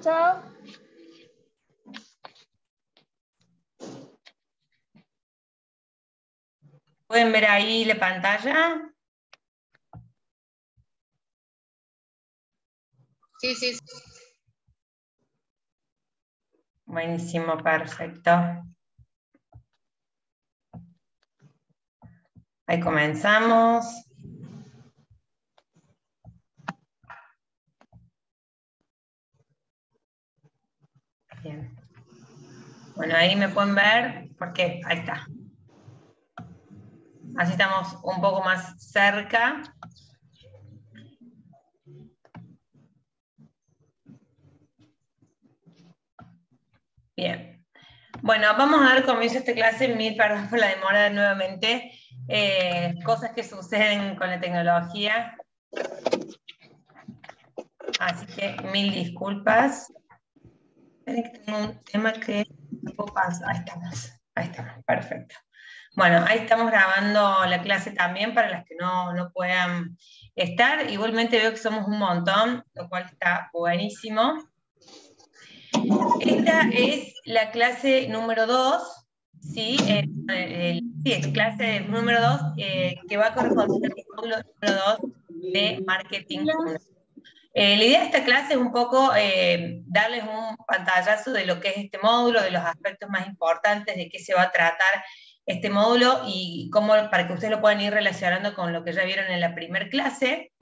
Chao. ¿Pueden ver ahí la pantalla? Sí, sí. Buenísimo, perfecto. Ahí comenzamos. Bien. Bueno, ahí me pueden ver, porque ahí está. Así estamos un poco más cerca. Bien. Bueno, vamos a dar comienzo a esta clase. Mil perdón por la demora nuevamente. Cosas que suceden con la tecnología. Así que mil disculpas. Esperen que tengo un tema que no puedo pasar. Ahí estamos, perfecto. Bueno, ahí estamos grabando la clase también para las que no puedan estar. Igualmente veo que somos un montón, lo cual está buenísimo. Esta es la clase número 2, ¿sí? Es clase número 2 que va a corresponder al módulo número 2 de Marketing 1. La idea de esta clase es un poco darles un pantallazo de lo que es este módulo, de los aspectos más importantes, de qué se va a tratar este módulo y cómo, para que ustedes lo puedan ir relacionando con lo que ya vieron en la primera clase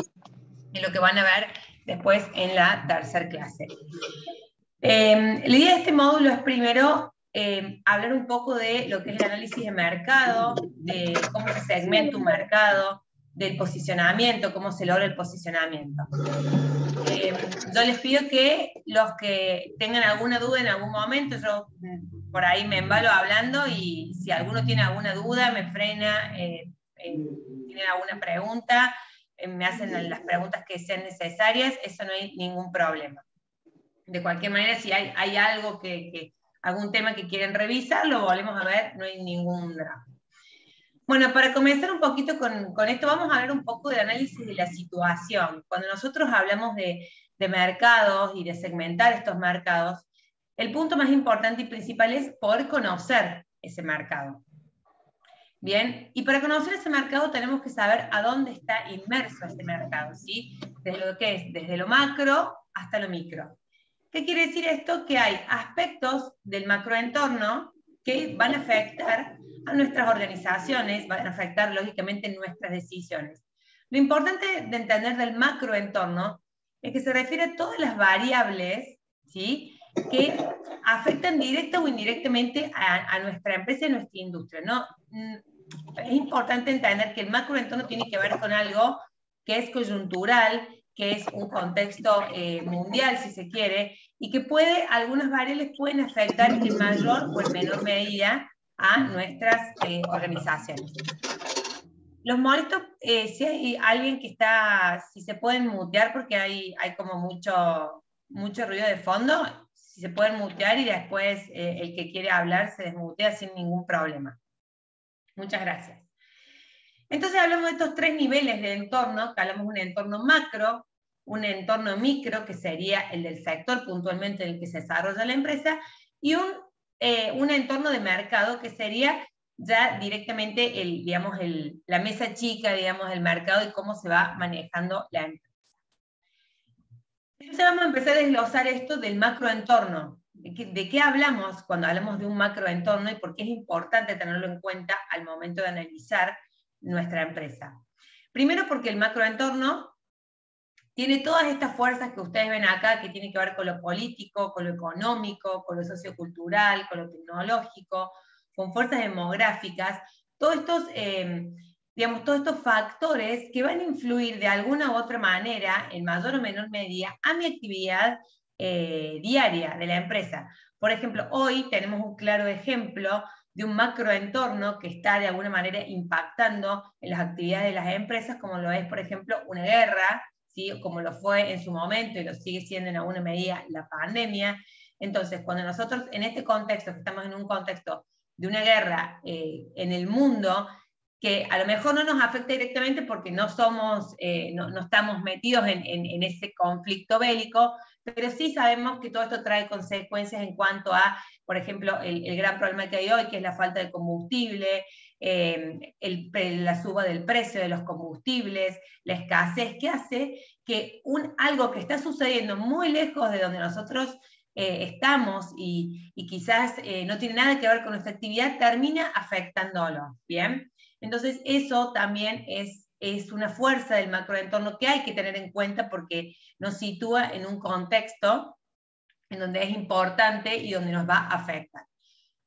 y lo que van a ver después en la tercera clase. La idea de este módulo es primero hablar un poco de lo que es el análisis de mercado, de cómo se segmenta un mercado, del posicionamiento, cómo se logra el posicionamiento. Yo les pido que los que tengan alguna duda en algún momento, yo por ahí me embalo hablando y si alguno tiene alguna duda, me frena, tienen alguna pregunta, me hacen las preguntas que sean necesarias, eso no hay ningún problema. De cualquier manera, si hay algo algún tema que quieren revisar, lo volvemos a ver, no hay ningún drama. Bueno, para comenzar un poquito con esto, vamos a hablar un poco de análisis de la situación. Cuando nosotros hablamos de mercados y de segmentar estos mercados, el punto más importante y principal es poder conocer ese mercado. Bien, y para conocer ese mercado tenemos que saber a dónde está inmerso ese mercado, ¿sí? Desde lo que es, desde lo macro hasta lo micro. ¿Qué quiere decir esto? Que hay aspectos del macroentorno que van a afectar a nuestras organizaciones, van a afectar lógicamente nuestras decisiones. Lo importante de entender del macroentorno es que se refiere a todas las variables, ¿sí?, que afectan directa o indirectamente a nuestra empresa y a nuestra industria, ¿no? Es importante entender que el macroentorno tiene que ver con algo que es coyuntural, que es un contexto mundial, si se quiere, y que algunas variables pueden afectar en mayor o en menor medida a nuestras organizaciones. Los molesto si hay alguien que está, si se pueden mutear porque hay como mucho ruido de fondo, si se pueden mutear y después el que quiere hablar se desmutea sin ningún problema. Muchas gracias. Entonces hablamos de estos tres niveles de entorno, que hablamos de un entorno macro, un entorno micro, que sería el del sector puntualmente en el que se desarrolla la empresa, y un entorno de mercado, que sería ya directamente la mesa chica, digamos, del mercado y cómo se va manejando la empresa. Entonces vamos a empezar a desglosar esto del macroentorno. ¿De qué hablamos cuando hablamos de un macroentorno y por qué es importante tenerlo en cuenta al momento de analizar nuestra empresa? Primero porque el macroentorno tiene todas estas fuerzas que ustedes ven acá, que tienen que ver con lo político, con lo económico, con lo sociocultural, con lo tecnológico, con fuerzas demográficas, todos estos factores que van a influir de alguna u otra manera, en mayor o menor medida, a mi actividad diaria de la empresa. Por ejemplo, hoy tenemos un claro ejemplo de un macroentorno que está de alguna manera impactando en las actividades de las empresas, como lo es, por ejemplo, una guerra, ¿sí?, como lo fue en su momento y lo sigue siendo en alguna medida la pandemia. Entonces, cuando nosotros en este contexto, que estamos en un contexto de una guerra en el mundo, que a lo mejor no nos afecta directamente porque no estamos metidos en ese conflicto bélico, pero sí sabemos que todo esto trae consecuencias en cuanto a, por ejemplo, el gran problema que hay hoy, que es la falta de combustible, la suba del precio de los combustibles, la escasez, que hace que algo que está sucediendo muy lejos de donde nosotros estamos y quizás no tiene nada que ver con nuestra actividad, termina afectándolo, ¿bien? Entonces eso también es una fuerza del macroentorno que hay que tener en cuenta porque nos sitúa en un contexto en donde es importante y donde nos va a afectar.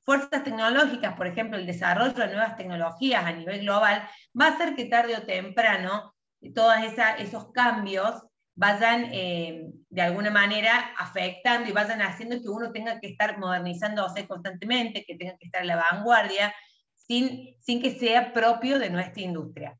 Fuerzas tecnológicas, por ejemplo, el desarrollo de nuevas tecnologías a nivel global, va a hacer que tarde o temprano todos esos cambios vayan de alguna manera afectando y vayan haciendo que uno tenga que estar modernizándose constantemente, que tenga que estar a la vanguardia, sin que sea propio de nuestra industria.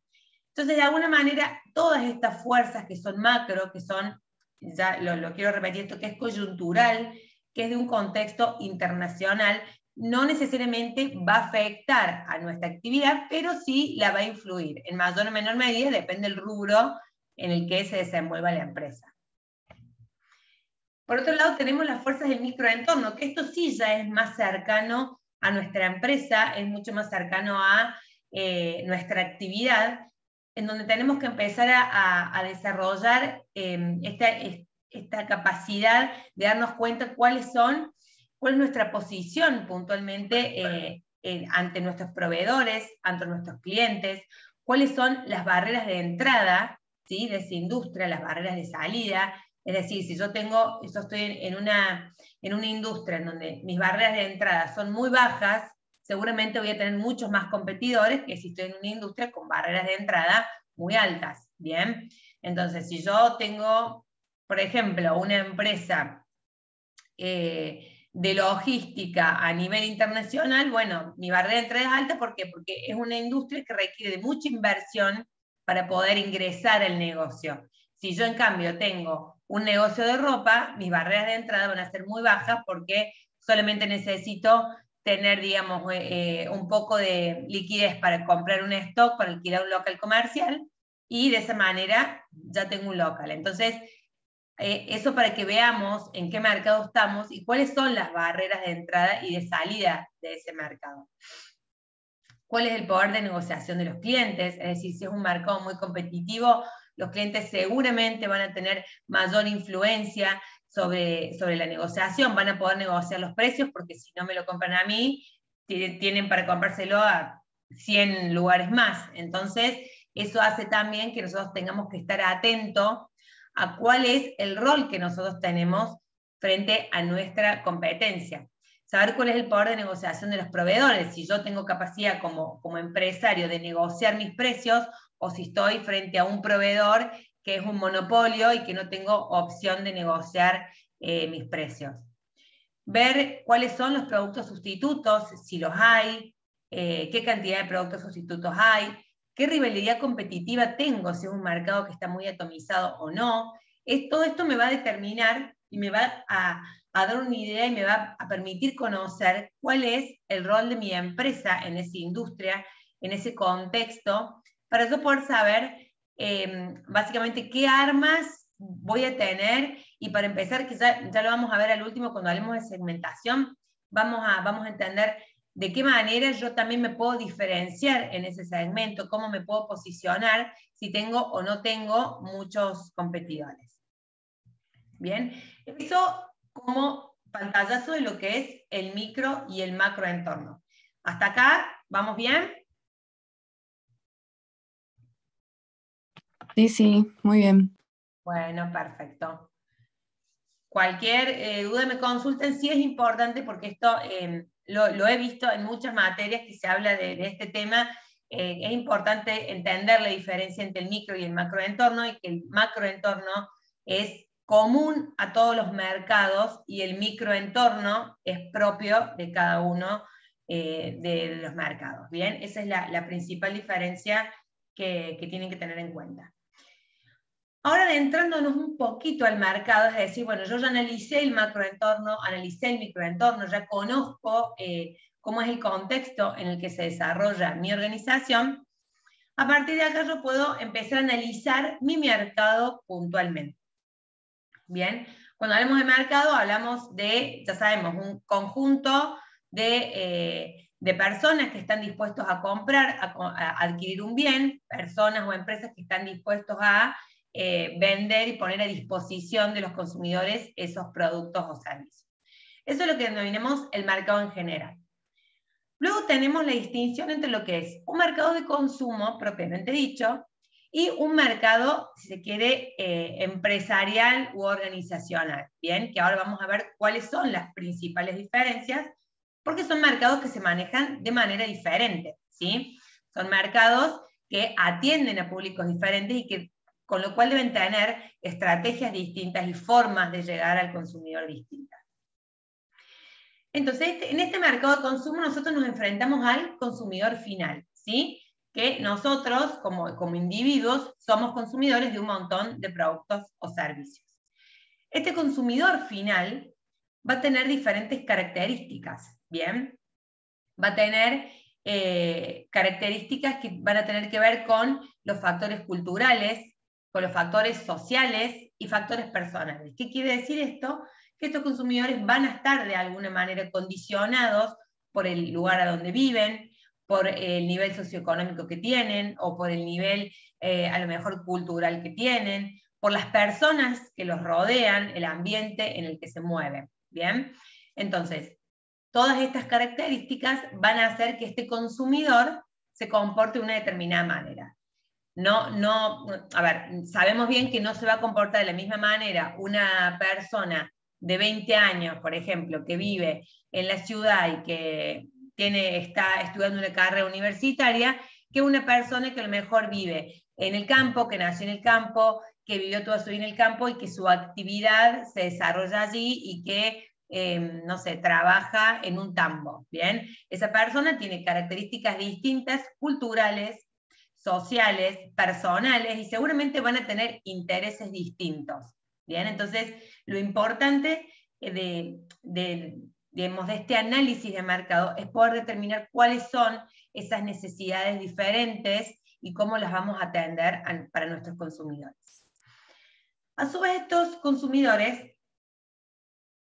Entonces, de alguna manera, todas estas fuerzas que son macro, que son, ya lo quiero repetir, esto que es coyuntural, que es de un contexto internacional, no necesariamente va a afectar a nuestra actividad, pero sí la va a influir, en mayor o menor medida, depende del rubro en el que se desenvuelva la empresa. Por otro lado, tenemos las fuerzas del microentorno, que esto sí ya es más cercano a nuestra empresa, es mucho más cercano a nuestra actividad, en donde tenemos que empezar a desarrollar esta capacidad de darnos cuenta cuál es nuestra posición puntualmente ante nuestros proveedores, ante nuestros clientes, cuáles son las barreras de entrada, ¿sí?, de esa industria, las barreras de salida. Es decir, si yo estoy en una industria en donde mis barreras de entrada son muy bajas, seguramente voy a tener muchos más competidores que si estoy en una industria con barreras de entrada muy altas, ¿bien? Entonces, si yo tengo, por ejemplo, una empresa de logística a nivel internacional, bueno, mi barrera de entrada es alta, ¿por qué? Porque es una industria que requiere de mucha inversión para poder ingresar al negocio. Si yo, en cambio, tengo un negocio de ropa, mis barreras de entrada van a ser muy bajas porque solamente necesito tener, digamos, un poco de liquidez para comprar un stock, para alquilar un local comercial, y de esa manera ya tengo un local. Entonces, eso para que veamos en qué mercado estamos y cuáles son las barreras de entrada y de salida de ese mercado. ¿Cuál es el poder de negociación de los clientes? Es decir, si es un mercado muy competitivo, los clientes seguramente van a tener mayor influencia sobre la negociación, van a poder negociar los precios, porque si no me lo compran a mí, tienen para comprárselo a 100 lugares más. Entonces, eso hace también que nosotros tengamos que estar atentos a cuál es el rol que nosotros tenemos frente a nuestra competencia. Saber cuál es el poder de negociación de los proveedores, si yo tengo capacidad como empresario de negociar mis precios, o si estoy frente a un proveedor que es un monopolio y que no tengo opción de negociar mis precios. Ver cuáles son los productos sustitutos, si los hay, qué cantidad de productos sustitutos hay, qué rivalidad competitiva tengo, si es un mercado que está muy atomizado o no. Todo esto me va a determinar y me va a dar una idea y me va a permitir conocer cuál es el rol de mi empresa en esa industria, en ese contexto, para yo poder saber básicamente qué armas voy a tener, y para empezar, que ya lo vamos a ver al último cuando hablemos de segmentación, vamos a entender de qué manera yo también me puedo diferenciar en ese segmento, cómo me puedo posicionar si tengo o no tengo muchos competidores. Bien, eso como pantallazo de lo que es el micro y el macro entorno. ¿Hasta acá vamos bien? Sí, muy bien. Bueno, perfecto. Cualquier duda me consulten, sí es importante porque esto lo he visto en muchas materias que se habla de este tema. Es importante entender la diferencia entre el micro y el macroentorno, y que el macroentorno es común a todos los mercados y el microentorno es propio de cada uno de los mercados. Bien, esa es la principal diferencia que tienen que tener en cuenta. Ahora, adentrándonos un poquito al mercado, es decir, bueno, yo ya analicé el macroentorno, analicé el microentorno, ya conozco cómo es el contexto en el que se desarrolla mi organización. A partir de acá yo puedo empezar a analizar mi mercado puntualmente. Bien, Cuando hablamos de mercado, hablamos de, ya sabemos, un conjunto de personas que están dispuestos a comprar, a adquirir un bien, personas o empresas que están dispuestos a vender y poner a disposición de los consumidores esos productos o servicios. Eso es lo que denominamos el mercado en general. Luego tenemos la distinción entre lo que es un mercado de consumo, propiamente dicho, y un mercado, si se quiere, empresarial u organizacional. Bien, que ahora vamos a ver cuáles son las principales diferencias, porque son mercados que se manejan de manera diferente, ¿sí? Son mercados que atienden a públicos diferentes y que, con lo cual deben tener estrategias distintas y formas de llegar al consumidor distintas. Entonces, en este mercado de consumo nosotros nos enfrentamos al consumidor final, ¿sí? Que nosotros, como individuos, somos consumidores de un montón de productos o servicios. Este consumidor final va a tener diferentes características, ¿bien? Va a tener características que van a tener que ver con los factores culturales, con los factores sociales y factores personales. ¿Qué quiere decir esto? Que estos consumidores van a estar de alguna manera condicionados por el lugar a donde viven, por el nivel socioeconómico que tienen, o por el nivel a lo mejor cultural que tienen, por las personas que los rodean, el ambiente en el que se mueven. ¿Bien? Entonces, todas estas características van a hacer que este consumidor se comporte de una determinada manera. A ver, sabemos bien que no se va a comportar de la misma manera una persona de 20 años, por ejemplo, que vive en la ciudad y que está estudiando una carrera universitaria, que una persona que a lo mejor vive en el campo, que nació en el campo, que vivió toda su vida en el campo y que su actividad se desarrolla allí y que no sé, trabaja en un tambo, ¿bien? Esa persona tiene características distintas, culturales, sociales, personales, y seguramente van a tener intereses distintos, ¿bien? Entonces, lo importante digamos, de este análisis de mercado es poder determinar cuáles son esas necesidades diferentes y cómo las vamos a atender para nuestros consumidores. A su vez, estos consumidores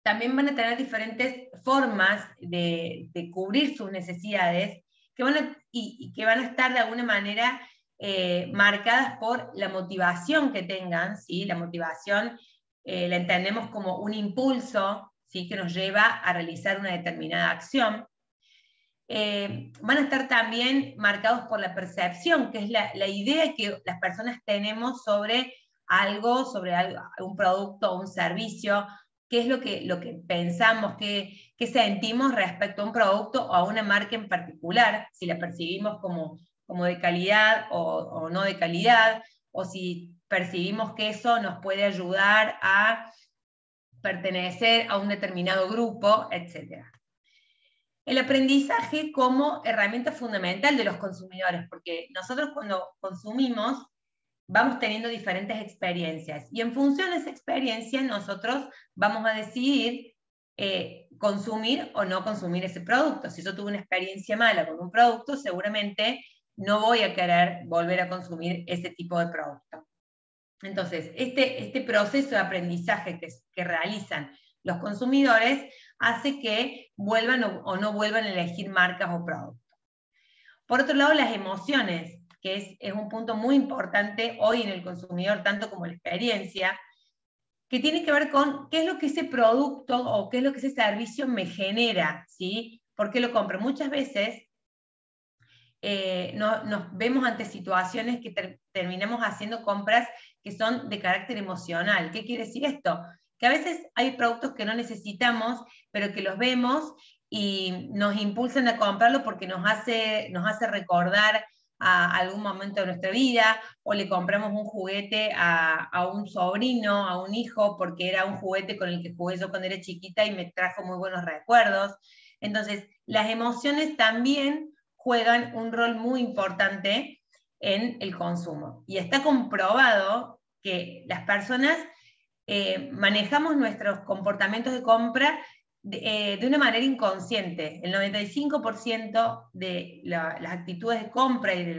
también van a tener diferentes formas de cubrir sus necesidades que van a estar de alguna manera marcadas por la motivación que tengan, ¿sí? La motivación la entendemos como un impulso, ¿sí? Que nos lleva a realizar una determinada acción. Van a estar también marcados por la percepción, que es la idea que las personas tenemos sobre algo, un producto o un servicio, qué es lo que pensamos, qué sentimos respecto a un producto o a una marca en particular, si la percibimos como de calidad o no de calidad, o si percibimos que eso nos puede ayudar a pertenecer a un determinado grupo, etc. El aprendizaje como herramienta fundamental de los consumidores, porque nosotros cuando consumimos vamos teniendo diferentes experiencias y en función de esa experiencia nosotros vamos a decidir consumir o no consumir ese producto. Si yo tuve una experiencia mala con un producto, seguramente no voy a querer volver a consumir ese tipo de producto. Entonces, este proceso de aprendizaje que realizan los consumidores hace que vuelvan o no vuelvan a elegir marcas o productos. Por otro lado, las emociones, que es un punto muy importante hoy en el consumidor, tanto como la experiencia, que tiene que ver con qué es lo que ese producto o qué es lo que ese servicio me genera, ¿sí? ¿Por qué lo compro? Muchas veces nos vemos ante situaciones que terminamos haciendo compras que son de carácter emocional. ¿Qué quiere decir esto? Que a veces hay productos que no necesitamos, pero que los vemos y nos impulsan a comprarlo porque nos hace recordar a algún momento de nuestra vida, o le compramos un juguete a un sobrino, a un hijo, porque era un juguete con el que jugué yo cuando era chiquita y me trajo muy buenos recuerdos. Entonces, las emociones también juegan un rol muy importante en el consumo. Y está comprobado que las personas manejamos nuestros comportamientos de compra de una manera inconsciente. El 95% de las actitudes de compra y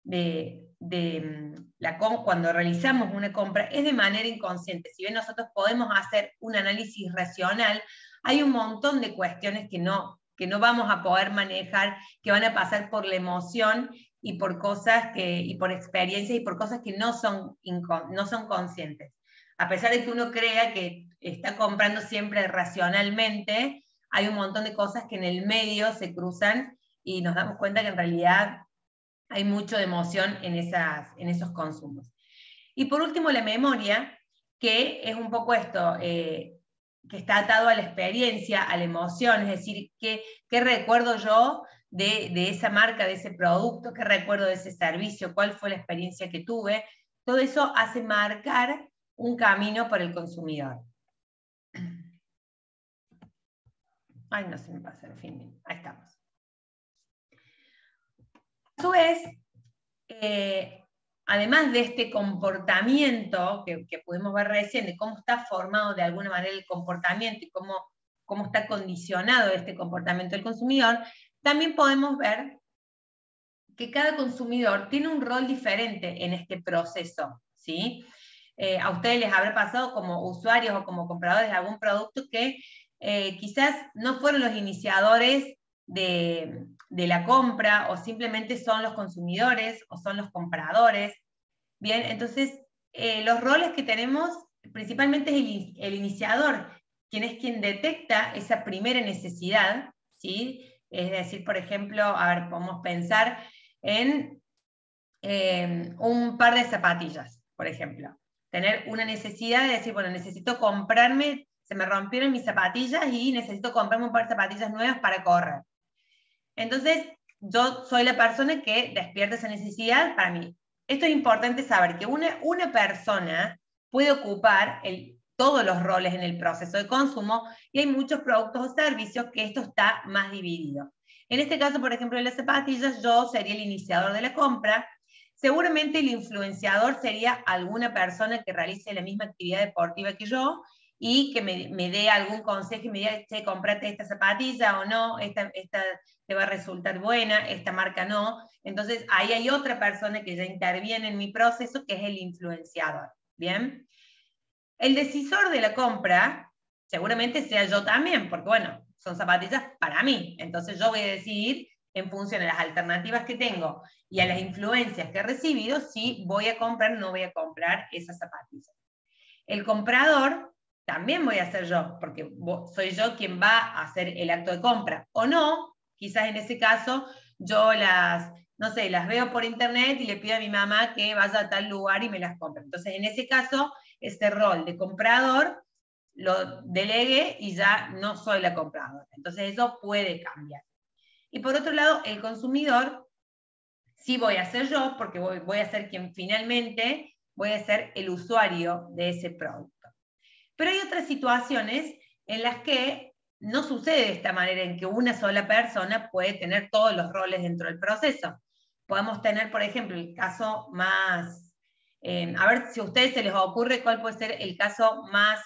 de cuando realizamos una compra es de manera inconsciente. Si bien nosotros podemos hacer un análisis racional, hay un montón de cuestiones que no vamos a poder manejar, que van a pasar por la emoción y por cosas y por experiencias y por cosas que no son conscientes. A pesar de que uno crea que está comprando siempre racionalmente, hay un montón de cosas que en el medio se cruzan y nos damos cuenta que en realidad hay mucho de emoción en esos consumos. Y por último, la memoria, que es un poco esto, que está atado a la experiencia, a la emoción, es decir, ¿qué recuerdo yo de esa marca, de ese producto? ¿Qué recuerdo de ese servicio? ¿Cuál fue la experiencia que tuve? Todo eso hace marcar un camino para el consumidor. Ay, no se me pasa, en fin, ahí estamos. A su vez, además de este comportamiento que pudimos ver recién, de cómo está formado de alguna manera el comportamiento y cómo está condicionado este comportamiento del consumidor, también podemos ver que cada consumidor tiene un rol diferente en este proceso, ¿sí? A ustedes les habrá pasado como usuarios o como compradores de algún producto que quizás no fueron los iniciadores de la compra, o simplemente son los consumidores o son los compradores. Bien, entonces los roles que tenemos principalmente es el iniciador, quien detecta esa primera necesidad, ¿sí? Es decir, por ejemplo, a ver, podemos pensar en un par de zapatillas, por ejemplo. Tener una necesidad de decir, bueno, necesito comprarme, se me rompieron mis zapatillas y necesito comprarme un par de zapatillas nuevas para correr. Entonces, yo soy la persona que despierta esa necesidad para mí. Esto es importante saber, que una persona puede ocupar todos los roles en el proceso de consumo, y hay muchos productos o servicios que esto está más dividido. En este caso, por ejemplo, de las zapatillas, yo sería el iniciador de la compra. Seguramente el influenciador sería alguna persona que realice la misma actividad deportiva que yo y que me dé algún consejo y me diga, che, comprate esta zapatilla o no, esta te va a resultar buena, esta marca no. Entonces ahí hay otra persona que ya interviene en mi proceso, que es el influenciador. ¿Bien? El decisor de la compra seguramente sea yo también, porque bueno, son zapatillas para mí. Entonces yo voy a decidir en función de las alternativas que tengo y a las influencias que he recibido, si voy a comprar o no voy a comprar esas zapatillas. El comprador también voy a ser yo, porque soy yo quien va a hacer el acto de compra. O no, quizás en ese caso yo no sé, las veo por internet y le pido a mi mamá que vaya a tal lugar y me las compre. Entonces, en ese caso, ese rol de comprador lo delegué y ya no soy la compradora. Entonces, eso puede cambiar. Y por otro lado, el consumidor, sí voy a ser yo, porque voy a ser quien finalmente voy a ser el usuario de ese producto. Pero hay otras situaciones en las que no sucede de esta manera, en que una sola persona puede tener todos los roles dentro del proceso. Podemos tener, por ejemplo, el caso más, a ver si a ustedes se les ocurre cuál puede ser el caso más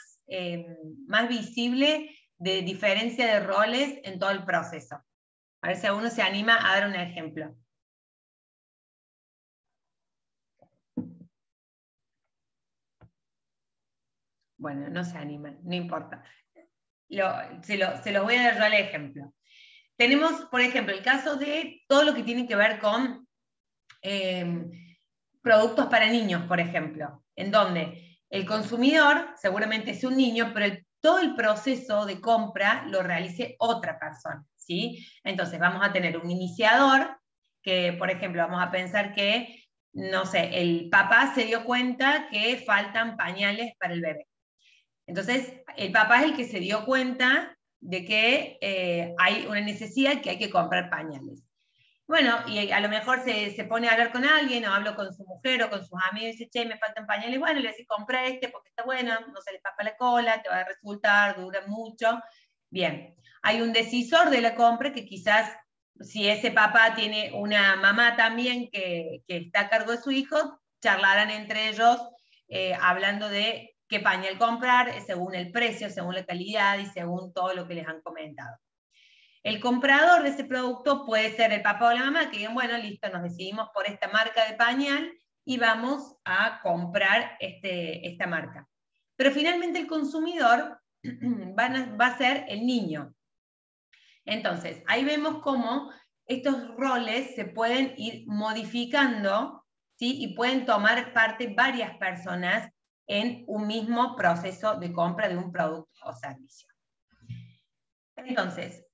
visible de diferencia de roles en todo el proceso. A ver si alguno se anima a dar un ejemplo. Bueno, no se animan, no importa. Se los voy a dar yo el ejemplo. Tenemos, por ejemplo, el caso de todo lo que tiene que ver con productos para niños, por ejemplo, en donde el consumidor seguramente es un niño, pero todo el proceso de compra lo realice otra persona, ¿sí? Entonces vamos a tener un iniciador que, por ejemplo, vamos a pensar que, no sé, el papá se dio cuenta que faltan pañales para el bebé. Entonces, el papá es el que se dio cuenta de que hay una necesidad, que hay que comprar pañales. Bueno, y a lo mejor se pone a hablar con alguien, o hablo con su mujer o con sus amigos, y dice, che, me faltan pañales. Bueno, le dice, compra este porque está bueno, no se le tapa la cola, te va a resultar, dura mucho. Bien, hay un decisor de la compra que quizás, si ese papá tiene una mamá también que está a cargo de su hijo, charlarán entre ellos hablando de qué pañal comprar, según el precio, según la calidad y según todo lo que les han comentado. El comprador de ese producto puede ser el papá o la mamá, que digan, bueno, listo, nos decidimos por esta marca de pañal, y vamos a comprar esta marca. Pero finalmente el consumidor va a ser el niño. Entonces, ahí vemos cómo estos roles se pueden ir modificando, ¿sí? Y pueden tomar parte varias personas en un mismo proceso de compra de un producto o servicio. Entonces,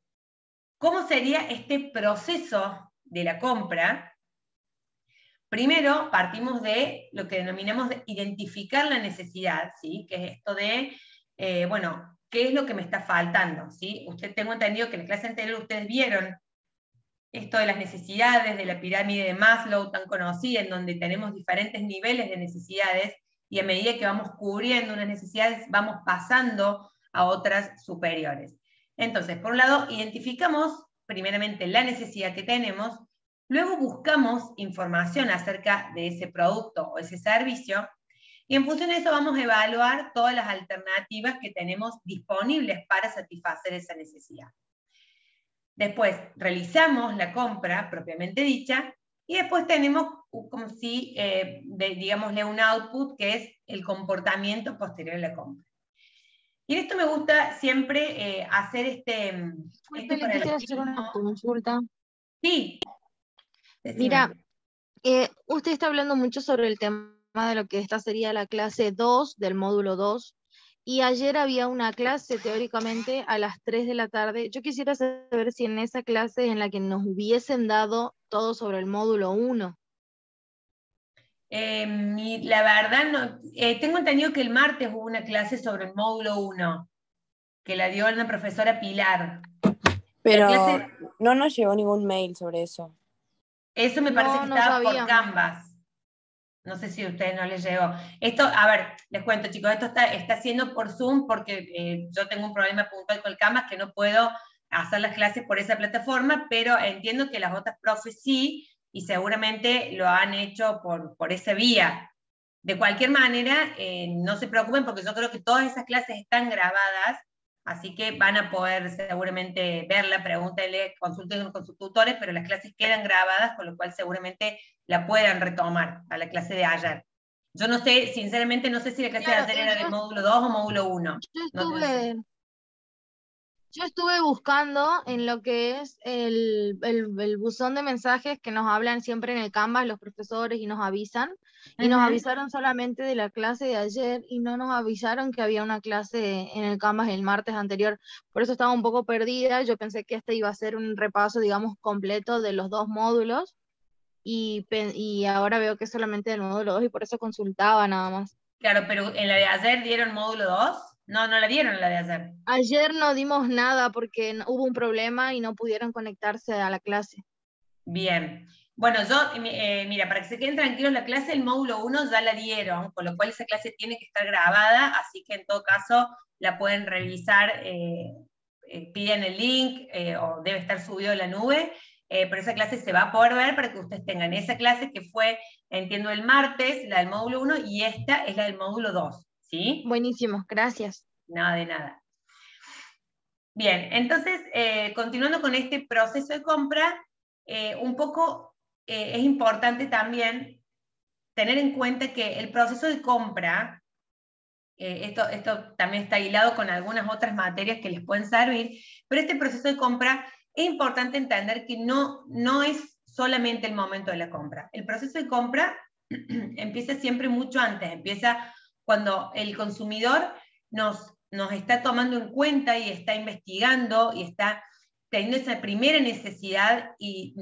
¿cómo sería este proceso de la compra? Primero, partimos de lo que denominamos de identificar la necesidad, ¿sí? Que es esto de, bueno, ¿qué es lo que me está faltando? ¿Sí? Tengo entendido que en la clase anterior ustedes vieron esto de las necesidades, de la pirámide de Maslow tan conocida, en donde tenemos diferentes niveles de necesidades, y a medida que vamos cubriendo unas necesidades, vamos pasando a otras superiores. Entonces, por un lado, identificamos primeramente la necesidad que tenemos, luego buscamos información acerca de ese producto o ese servicio, y en función de eso vamos a evaluar todas las alternativas que tenemos disponibles para satisfacer esa necesidad. Después realizamos la compra propiamente dicha, y después tenemos como si, digámosle, un output, que es el comportamiento posterior a la compra. Y en esto me gusta siempre hacer Disculpe, le quisiera hacer una consulta. Sí. Mira, usted está hablando mucho sobre el tema de lo que esta sería la clase 2 del módulo 2, y ayer había una clase teóricamente a las 3 de la tarde. Yo quisiera saber si en esa clase en la que nos hubiesen dado todo sobre el módulo 1. La verdad, no, tengo entendido que el martes hubo una clase sobre el módulo 1, que la dio una profesora Pilar. Pero clase, no nos llegó ningún mail sobre eso. Eso me parece que No estaba por sabía. Canvas. No sé si a ustedes no les llegó. Esto, a ver, les cuento, chicos, esto está haciendo por Zoom porque yo tengo un problema puntual con el Canvas, que no puedo hacer las clases por esa plataforma, pero entiendo que las otras profes sí, y seguramente lo han hecho por esa vía. De cualquier manera, no se preocupen, porque yo creo que todas esas clases están grabadas, así que van a poder seguramente verla, pregúntenle, consulten con sus tutores, pero las clases quedan grabadas, con lo cual seguramente la puedan retomar a la clase de ayer. Yo no sé, sinceramente, no sé si la clase de ayer era de módulo 2 o módulo 1. Yo estuve buscando en lo que es el buzón de mensajes que nos hablan siempre en el Canvas los profesores y nos avisan. Y nos avisaron solamente de la clase de ayer y no nos avisaron que había una clase en el Canvas el martes anterior. Por eso estaba un poco perdida. Yo pensé que este iba a ser un repaso, digamos, completo de los dos módulos. Y ahora veo que es solamente del módulo 2 y por eso consultaba nada más. Claro, pero en la de ayer dieron módulo 2. No, no la dieron en la de ayer. Ayer no dimos nada porque hubo un problema y no pudieron conectarse a la clase. Bien. Bueno, mira, para que se queden tranquilos, la clase del módulo 1 ya la dieron, con lo cual esa clase tiene que estar grabada, así que en todo caso la pueden revisar, piden el link, o debe estar subido a la nube, pero esa clase se va a poder ver para que ustedes tengan esa clase que fue, entiendo, el martes, la del módulo 1, y esta es la del módulo 2, ¿sí? Buenísimo, gracias. Nada de nada. Bien, entonces, continuando con este proceso de compra, un poco es importante también tener en cuenta que el proceso de compra, esto también está hilado con algunas otras materias que les pueden servir, pero este proceso de compra es importante entender que no es solamente el momento de la compra. El proceso de compra empieza siempre mucho antes, empieza cuando el consumidor nos está tomando en cuenta y está investigando y está teniendo esa primera necesidad y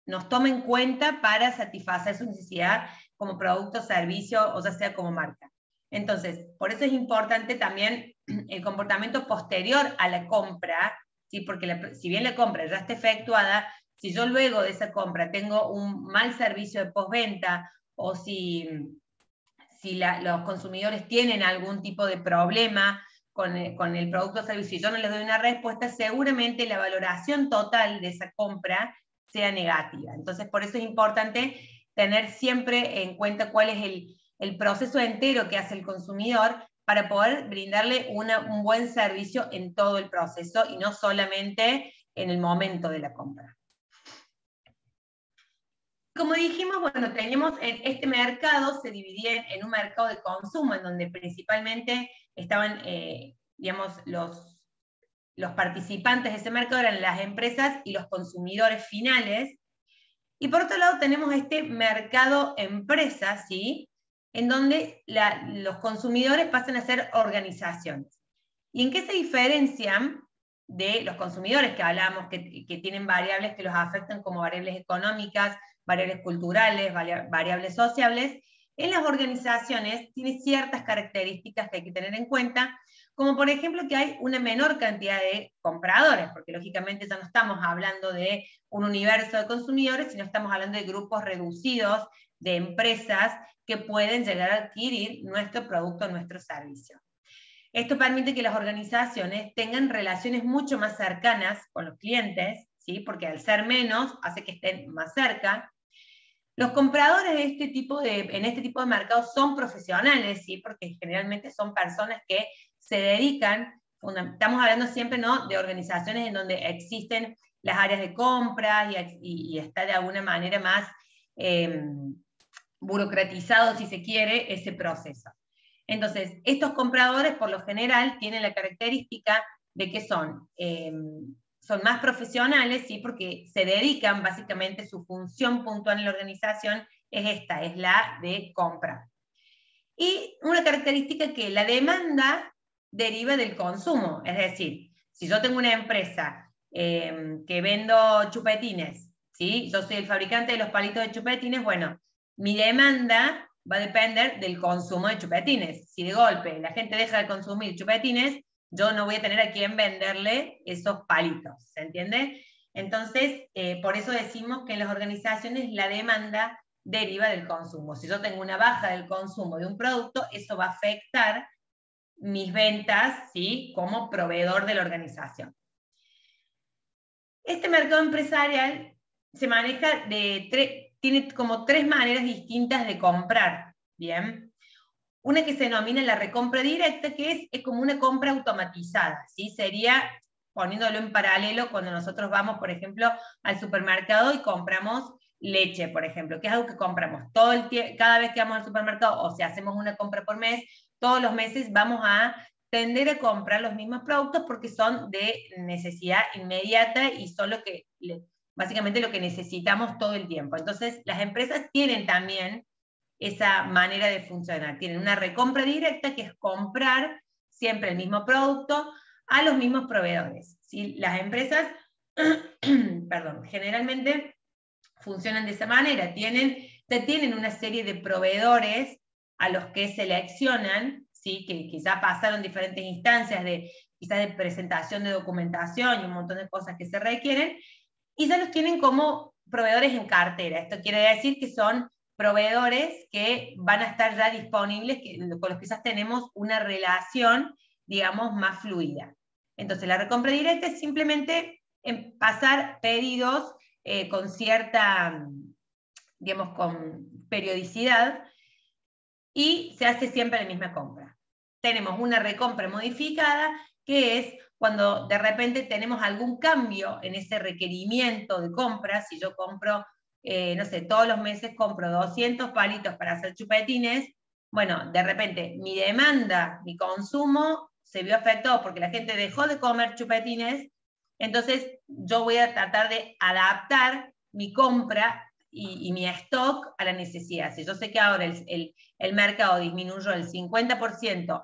nos toma en cuenta para satisfacer su necesidad como producto, servicio o ya sea como marca. Entonces, por eso es importante también el comportamiento posterior a la compra, ¿sí? Porque si bien la compra ya está efectuada, si yo luego de esa compra tengo un mal servicio de postventa, o si los consumidores tienen algún tipo de problema con el producto o servicio y yo no les doy una respuesta, seguramente la valoración total de esa compra sea negativa. Entonces, por eso es importante tener siempre en cuenta cuál es el proceso entero que hace el consumidor para poder brindarle un buen servicio en todo el proceso y no solamente en el momento de la compra. Como dijimos, bueno, teníamos este mercado, se dividía en un mercado de consumo, en donde principalmente estaban, digamos, los participantes de ese mercado eran las empresas y los consumidores finales. Y por otro lado tenemos este mercado empresa, ¿sí? En donde los consumidores pasan a ser organizaciones. ¿Y en qué se diferencian de los consumidores que hablamos, que tienen variables que los afectan como variables económicas, variables culturales, variables sociales? En las organizaciones tiene ciertas características que hay que tener en cuenta, como por ejemplo que hay una menor cantidad de compradores, porque lógicamente ya no estamos hablando de un universo de consumidores, sino estamos hablando de grupos reducidos de empresas que pueden llegar a adquirir nuestro producto o nuestro servicio. Esto permite que las organizaciones tengan relaciones mucho más cercanas con los clientes, ¿sí? Porque al ser menos hace que estén más cerca. Los compradores en este tipo de mercados son profesionales, ¿sí? Porque generalmente son personas que se dedican, estamos hablando siempre, ¿no?, de organizaciones en donde existen las áreas de compras y está de alguna manera más burocratizado, si se quiere, ese proceso. Entonces, estos compradores por lo general tienen la característica de que son más profesionales, ¿sí? Porque se dedican, básicamente, su función puntual en la organización es esta, es la de compra. Y una característica que la demanda deriva del consumo, es decir, si yo tengo una empresa que vendo chupetines, ¿sí? Yo soy el fabricante de los palitos de chupetines, bueno, mi demanda va a depender del consumo de chupetines. Si de golpe la gente deja de consumir chupetines, yo no voy a tener a quién venderle esos palitos, ¿se entiende? Entonces, por eso decimos que en las organizaciones la demanda deriva del consumo. Si yo tengo una baja del consumo de un producto, eso va a afectar mis ventas, ¿sí?, como proveedor de la organización. Este mercado empresarial se maneja tiene como tres maneras distintas de comprar, ¿bien? Una que se denomina la recompra directa, que es como una compra automatizada, ¿sí? Sería, poniéndolo en paralelo, cuando nosotros vamos, por ejemplo, al supermercado y compramos leche, por ejemplo, que es algo que compramos todo el tiempo, cada vez que vamos al supermercado, o si hacemos una compra por mes, todos los meses vamos a tender a comprar los mismos productos porque son de necesidad inmediata y son básicamente lo que necesitamos todo el tiempo. Entonces, las empresas tienen también esa manera de funcionar. Tienen una recompra directa, que es comprar siempre el mismo producto a los mismos proveedores, ¿sí? Las empresas, perdón, generalmente funcionan de esa manera. Tienen una serie de proveedores a los que seleccionan, ¿sí?, que quizá pasaron diferentes instancias quizás de presentación de documentación y un montón de cosas que se requieren, y ya los tienen como proveedores en cartera. Esto quiere decir que son proveedores que van a estar ya disponibles, con los que quizás tenemos una relación, digamos, más fluida. Entonces, la recompra directa es simplemente pasar pedidos con cierta, digamos, con periodicidad, y se hace siempre la misma compra. Tenemos una recompra modificada, que es cuando de repente tenemos algún cambio en ese requerimiento de compra. Si yo compro, no sé, todos los meses compro 200 palitos para hacer chupetines, bueno, de repente mi demanda, mi consumo se vio afectado porque la gente dejó de comer chupetines, entonces yo voy a tratar de adaptar mi compra y mi stock a la necesidad. Si yo sé que ahora el mercado disminuyó el 50%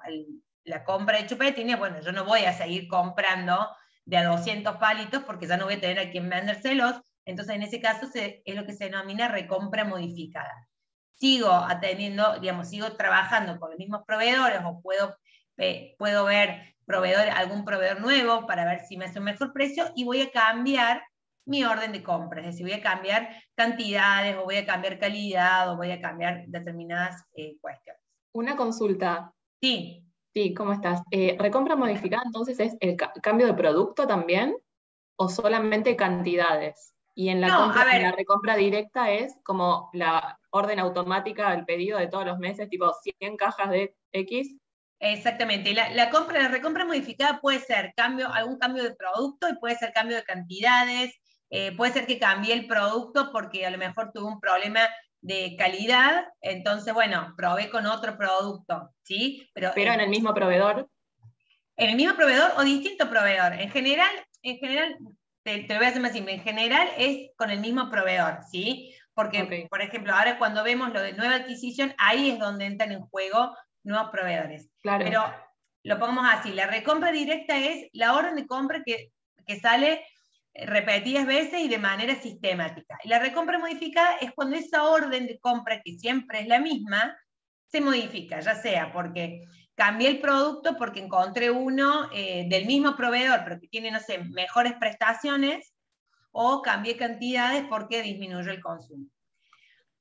la compra de chupetines, bueno, yo no voy a seguir comprando de a 200 palitos porque ya no voy a tener a quien vendérselos. Entonces, en ese caso es lo que se denomina recompra modificada. Sigo atendiendo, digamos, sigo trabajando con los mismos proveedores, o puedo ver algún proveedor nuevo para ver si me hace un mejor precio, y voy a cambiar mi orden de compra, es decir, voy a cambiar cantidades, o voy a cambiar calidad, o voy a cambiar determinadas cuestiones. Una consulta. Sí. Sí, ¿cómo estás? ¿Recompra modificada entonces es el cambio de producto también o solamente cantidades? Y en la recompra directa es como la orden automática del pedido de todos los meses, tipo 100 cajas de X. Exactamente. La recompra modificada puede ser algún cambio de producto, y puede ser cambio de cantidades, puede ser que cambie el producto porque a lo mejor tuvo un problema de calidad, entonces, bueno, probé con otro producto, ¿sí? Pero en el mismo proveedor. En el mismo proveedor o distinto proveedor. En general te lo voy a hacer más simple, en general es con el mismo proveedor, ¿sí? Porque, por ejemplo, ahora cuando vemos lo de nueva adquisición, ahí es donde entran en juego nuevos proveedores. Claro. Pero lo pongamos así, la recompra directa es la orden de compra que sale repetidas veces y de manera sistemática. Y la recompra modificada es cuando esa orden de compra, que siempre es la misma, se modifica, ya sea porque cambié el producto porque encontré uno del mismo proveedor, pero que tiene, no sé, mejores prestaciones, o cambié cantidades porque disminuyó el consumo.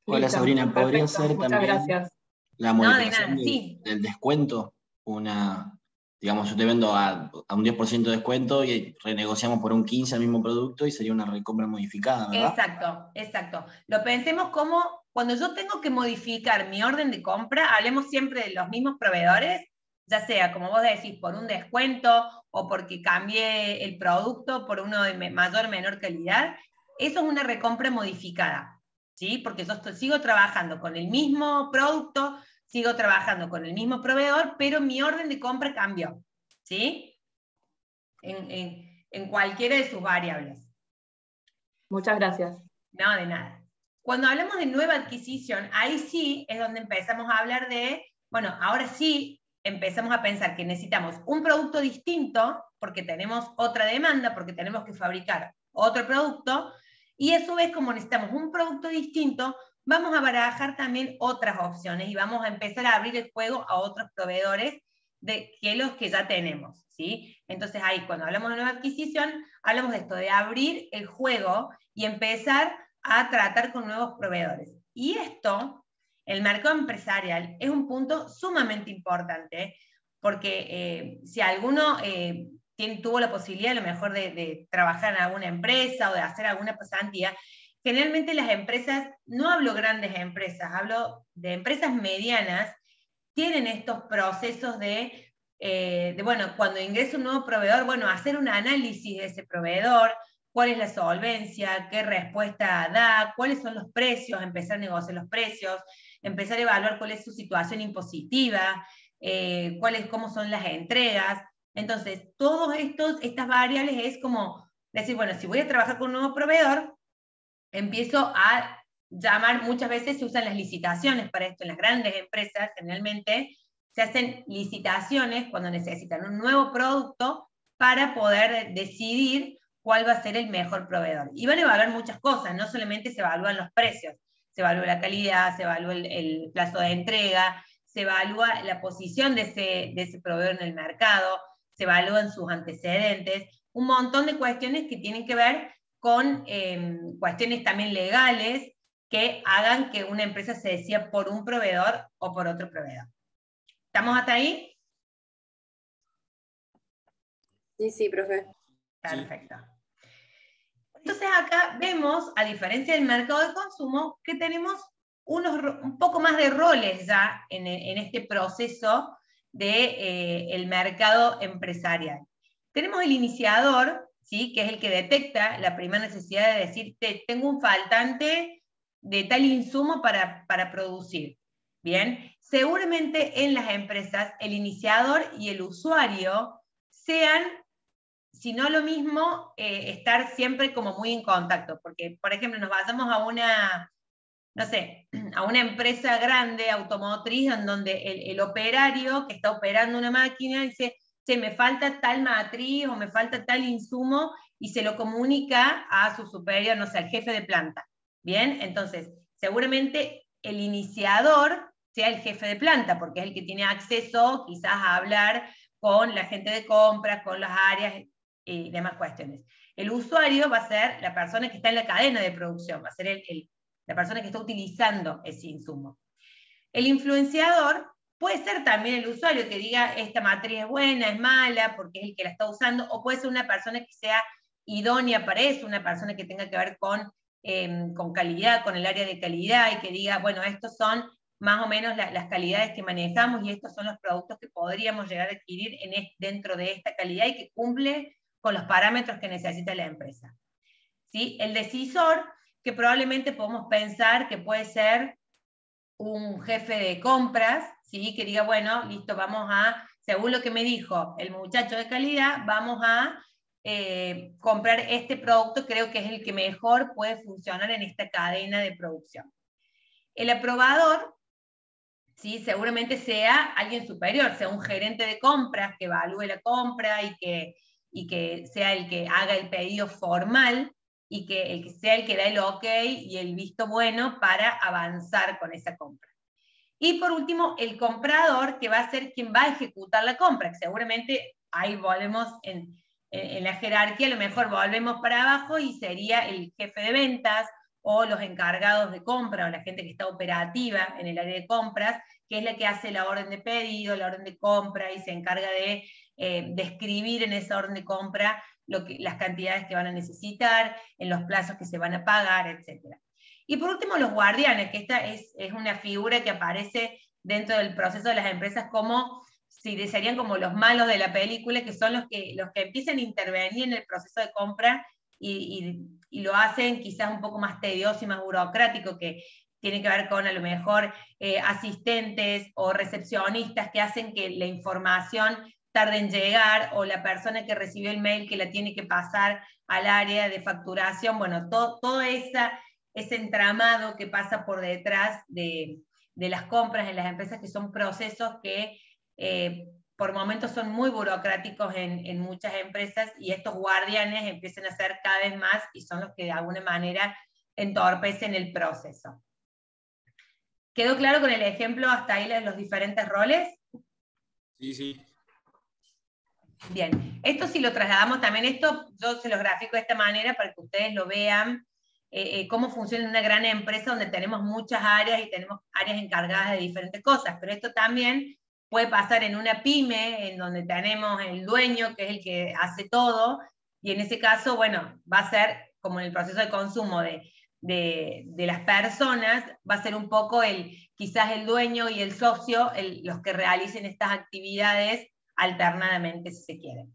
Hola, Listo, Sabrina, ¿podría perfecto. ser Muchas también gracias. la No, de modificación nada, sí. del descuento? Digamos, yo te vendo a un 10% de descuento y renegociamos por un 15% al mismo producto y sería una recompra modificada, ¿verdad? Exacto, exacto. Lo pensemos como cuando yo tengo que modificar mi orden de compra, hablemos siempre de los mismos proveedores, ya sea, como vos decís, por un descuento o porque cambié el producto por uno de mayor o menor calidad. Eso es una recompra modificada, ¿sí? Porque yo sigo trabajando con el mismo producto, sigo trabajando con el mismo proveedor, pero mi orden de compra cambió, ¿sí? En cualquiera de sus variables. Muchas gracias. No, de nada. Cuando hablamos de nueva adquisición, ahí sí es donde empezamos a hablar de, bueno, ahora sí empezamos a pensar que necesitamos un producto distinto, porque tenemos otra demanda, porque tenemos que fabricar otro producto, y a su vez, como necesitamos un producto distinto, vamos a barajar también otras opciones y vamos a empezar a abrir el juego a otros proveedores que los que ya tenemos, ¿sí? Entonces ahí, cuando hablamos de nueva adquisición, hablamos de esto, de abrir el juego y empezar a tratar con nuevos proveedores. Y esto, el mercado empresarial, es un punto sumamente importante, porque si alguno tuvo la posibilidad a lo mejor de trabajar en alguna empresa o de hacer alguna pasantía, generalmente las empresas, no hablo grandes empresas, hablo de empresas medianas, tienen estos procesos bueno, cuando ingresa un nuevo proveedor, bueno, hacer un análisis de ese proveedor, cuál es la solvencia, qué respuesta da, cuáles son los precios, empezar a negociar los precios, empezar a evaluar cuál es su situación impositiva, cómo son las entregas. Entonces, todas estas variables es como decir, bueno, si voy a trabajar con un nuevo proveedor, empiezo a llamar, muchas veces se usan las licitaciones para esto, en las grandes empresas generalmente se hacen licitaciones cuando necesitan un nuevo producto para poder decidir cuál va a ser el mejor proveedor. Y van a evaluar muchas cosas, no solamente se evalúan los precios, se evalúa la calidad, se evalúa el plazo de entrega, se evalúa la posición de ese proveedor en el mercado, se evalúan sus antecedentes, un montón de cuestiones que tienen que ver con cuestiones también legales que hagan que una empresa se decida por un proveedor o por otro proveedor. ¿Estamos hasta ahí? Sí, profe. Perfecto. Entonces acá vemos, a diferencia del mercado de consumo, que tenemos un poco más de roles ya en este proceso del mercado empresarial. Tenemos el iniciador, ¿sí? Que es el que detecta la primera necesidad de decir, tengo un faltante de tal insumo para producir. Bien, seguramente en las empresas el iniciador y el usuario sean, si no lo mismo, estar siempre como muy en contacto, porque, por ejemplo, nos vayamos a una, no sé, a una empresa grande, automotriz, en donde el operario que está operando una máquina dice, me falta tal matriz o me falta tal insumo, y se lo comunica a su superior, no sé, al jefe de planta. Bien, entonces, seguramente el iniciador sea el jefe de planta, porque es el que tiene acceso quizás a hablar con la gente de compras, con las áreas y demás cuestiones. El usuario va a ser la persona que está en la cadena de producción, va a ser la persona que está utilizando ese insumo. El influenciador puede ser también el usuario que diga esta matriz es buena, es mala, porque es el que la está usando, o puede ser una persona que sea idónea para eso, una persona que tenga que ver con calidad, con el área de calidad, y que diga, bueno, estos son más o menos las calidades que manejamos y estos son los productos que podríamos llegar a adquirir dentro de esta calidad y que cumple con los parámetros que necesita la empresa. ¿sí? El decisor, que probablemente podemos pensar que puede ser un jefe de compras, ¿sí? Que diga, bueno, listo, vamos a, según lo que me dijo el muchacho de calidad, vamos a comprar este producto, creo que es el que mejor puede funcionar en esta cadena de producción. El aprobador, ¿sí? Seguramente sea alguien superior, sea un gerente de compras que evalúe la compra y que sea el que haga el pedido formal y que sea el que da el ok y el visto bueno para avanzar con esa compra. Y por último, el comprador, que va a ser quien va a ejecutar la compra, que seguramente ahí volvemos en la jerarquía, a lo mejor volvemos para abajo y sería el jefe de ventas o los encargados de compra o la gente que está operativa en el área de compras, que es la que hace la orden de pedido, la orden de compra y se encarga de escribir en esa orden de compra las cantidades que van a necesitar, en los plazos que se van a pagar, etc. Y por último, los guardianes, que esta es una figura que aparece dentro del proceso de las empresas como, si serían como los malos de la película, que son los que empiezan a intervenir en el proceso de compra y lo hacen quizás un poco más tedioso y más burocrático, que tiene que ver con a lo mejor asistentes o recepcionistas que hacen que la información tarde en llegar, o la persona que recibió el mail que la tiene que pasar al área de facturación, bueno, todo ese entramado que pasa por detrás de las compras en las empresas, que son procesos que por momentos son muy burocráticos en muchas empresas, y estos guardianes empiezan a ser cada vez más y son los que de alguna manera entorpecen el proceso. ¿Quedó claro con el ejemplo hasta ahí los diferentes roles? Sí, sí. Bien, esto si lo trasladamos también, esto yo se los grafico de esta manera para que ustedes lo vean, cómo funciona en una gran empresa donde tenemos muchas áreas y tenemos áreas encargadas de diferentes cosas, pero esto también puede pasar en una pyme, en donde tenemos el dueño, que es el que hace todo, y en ese caso, bueno, va a ser como en el proceso de consumo de las personas, va a ser un poco quizás el dueño y el socio los que realicen estas actividades alternadamente, si se quiere.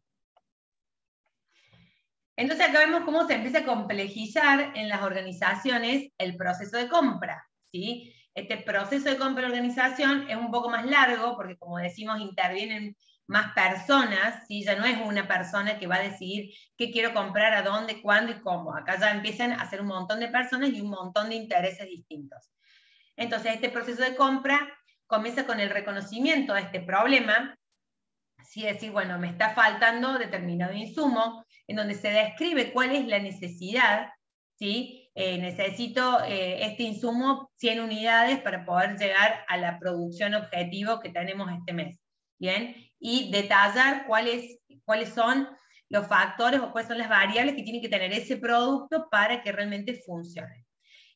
Entonces acá vemos cómo se empieza a complejizar en las organizaciones el proceso de compra, ¿sí? Este proceso de compra y organización es un poco más largo, porque como decimos, intervienen más personas, ¿sí? Ya no es una persona que va a decidir qué quiero comprar, a dónde, cuándo y cómo. Acá ya empiezan a ser un montón de personas y un montón de intereses distintos. Entonces este proceso de compra comienza con el reconocimiento de este problema, ¿sí? Es decir, bueno, me está faltando determinado insumo, en donde se describe cuál es la necesidad, ¿sí? Necesito este insumo 100 unidades para poder llegar a la producción objetivo que tenemos este mes, ¿bien? Y detallar cuáles son los factores o cuáles son las variables que tiene que tener ese producto para que realmente funcione.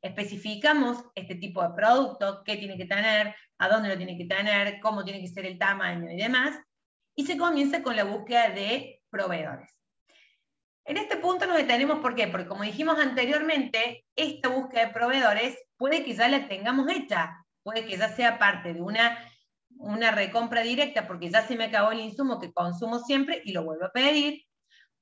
Especificamos este tipo de producto, qué tiene que tener, a dónde lo tiene que tener, cómo tiene que ser el tamaño y demás, y se comienza con la búsqueda de proveedores. En este punto nos detenemos, ¿por qué? Porque como dijimos anteriormente, esta búsqueda de proveedores puede que ya la tengamos hecha, puede que ya sea parte de una recompra directa, porque ya se me acabó el insumo que consumo siempre y lo vuelvo a pedir.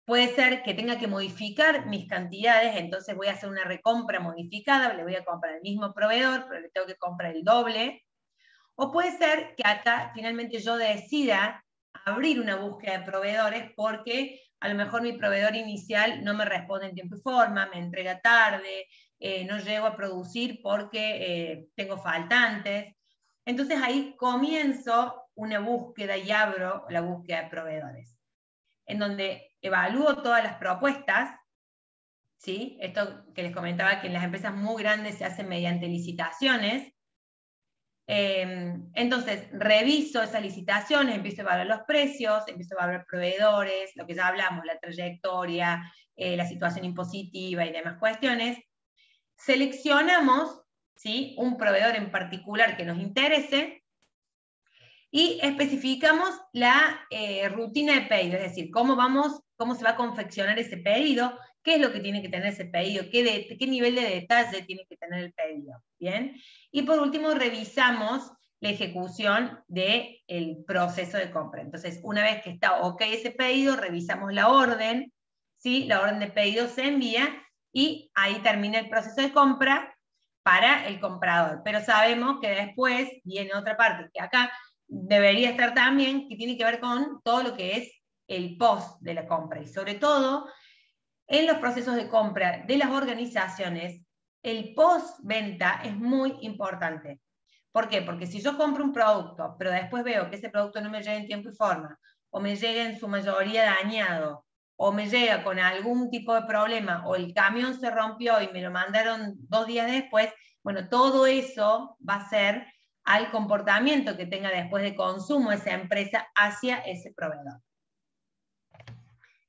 Puede ser que tenga que modificar mis cantidades, entonces voy a hacer una recompra modificada, le voy a comprar al mismo proveedor, pero le tengo que comprar el doble. O puede ser que acá finalmente yo decida abrir una búsqueda de proveedores porque a lo mejor mi proveedor inicial no me responde en tiempo y forma, me entrega tarde, no llego a producir porque tengo faltantes. Entonces ahí comienzo una búsqueda y abro la búsqueda de proveedores, en donde evalúo todas las propuestas, ¿sí? Esto que les comentaba, que en las empresas muy grandes se hace mediante licitaciones. Entonces, reviso esas licitaciones, empiezo a evaluar los precios, empiezo a evaluar proveedores, lo que ya hablamos, la trayectoria, la situación impositiva y demás cuestiones. Seleccionamos, ¿sí?, un proveedor en particular que nos interese y especificamos la rutina de pedido, es decir, cómo se va a confeccionar ese pedido, qué es lo que tiene que tener ese pedido, qué nivel de detalle tiene que tener el pedido, ¿bien? Y por último, revisamos la ejecución del proceso de compra. Entonces, una vez que está ok ese pedido, revisamos la orden, ¿sí? La orden de pedido se envía, y ahí termina el proceso de compra para el comprador. Pero sabemos que después viene otra parte, que acá debería estar también, que tiene que ver con todo lo que es el post de la compra, y sobre todo en los procesos de compra de las organizaciones, el post-venta es muy importante. ¿Por qué? Porque si yo compro un producto, pero después veo que ese producto no me llega en tiempo y forma, o me llega en su mayoría dañado, o me llega con algún tipo de problema, o el camión se rompió y me lo mandaron 2 días después, bueno, todo eso va a ser al comportamiento que tenga después de consumo esa empresa hacia ese proveedor.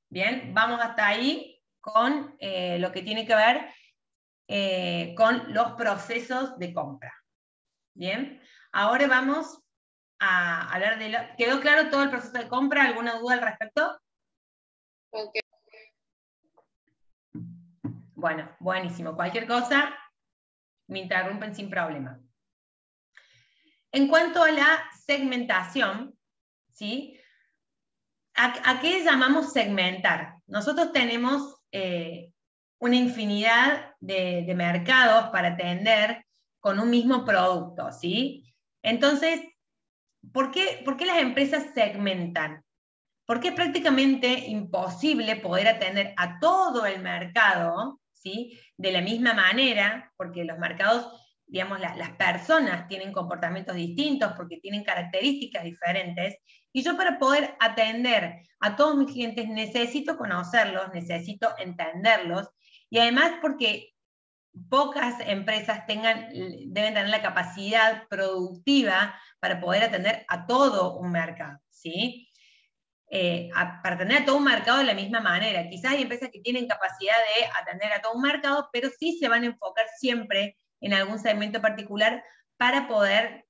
Bien, vamos hasta ahí con lo que tiene que ver con los procesos de compra. Bien, ahora vamos a hablar de ¿Quedó claro todo el proceso de compra? ¿Alguna duda al respecto? Ok. Bueno, buenísimo. Cualquier cosa, me interrumpen sin problema. En cuanto a la segmentación, ¿sí? ¿A qué llamamos segmentar? Nosotros tenemos una infinidad de mercados para atender con un mismo producto, ¿sí? Entonces, ¿por qué las empresas segmentan? Porque es prácticamente imposible poder atender a todo el mercado, ¿sí? De la misma manera, porque los mercados, digamos, las personas tienen comportamientos distintos, porque tienen características diferentes, y yo para poder atender a todos mis clientes necesito conocerlos, necesito entenderlos, y además porque pocas empresas deben tener la capacidad productiva para poder atender a todo un mercado, ¿sí? Para atender a todo un mercado de la misma manera. Quizás hay empresas que tienen capacidad de atender a todo un mercado, pero sí se van a enfocar siempre en algún segmento particular para poder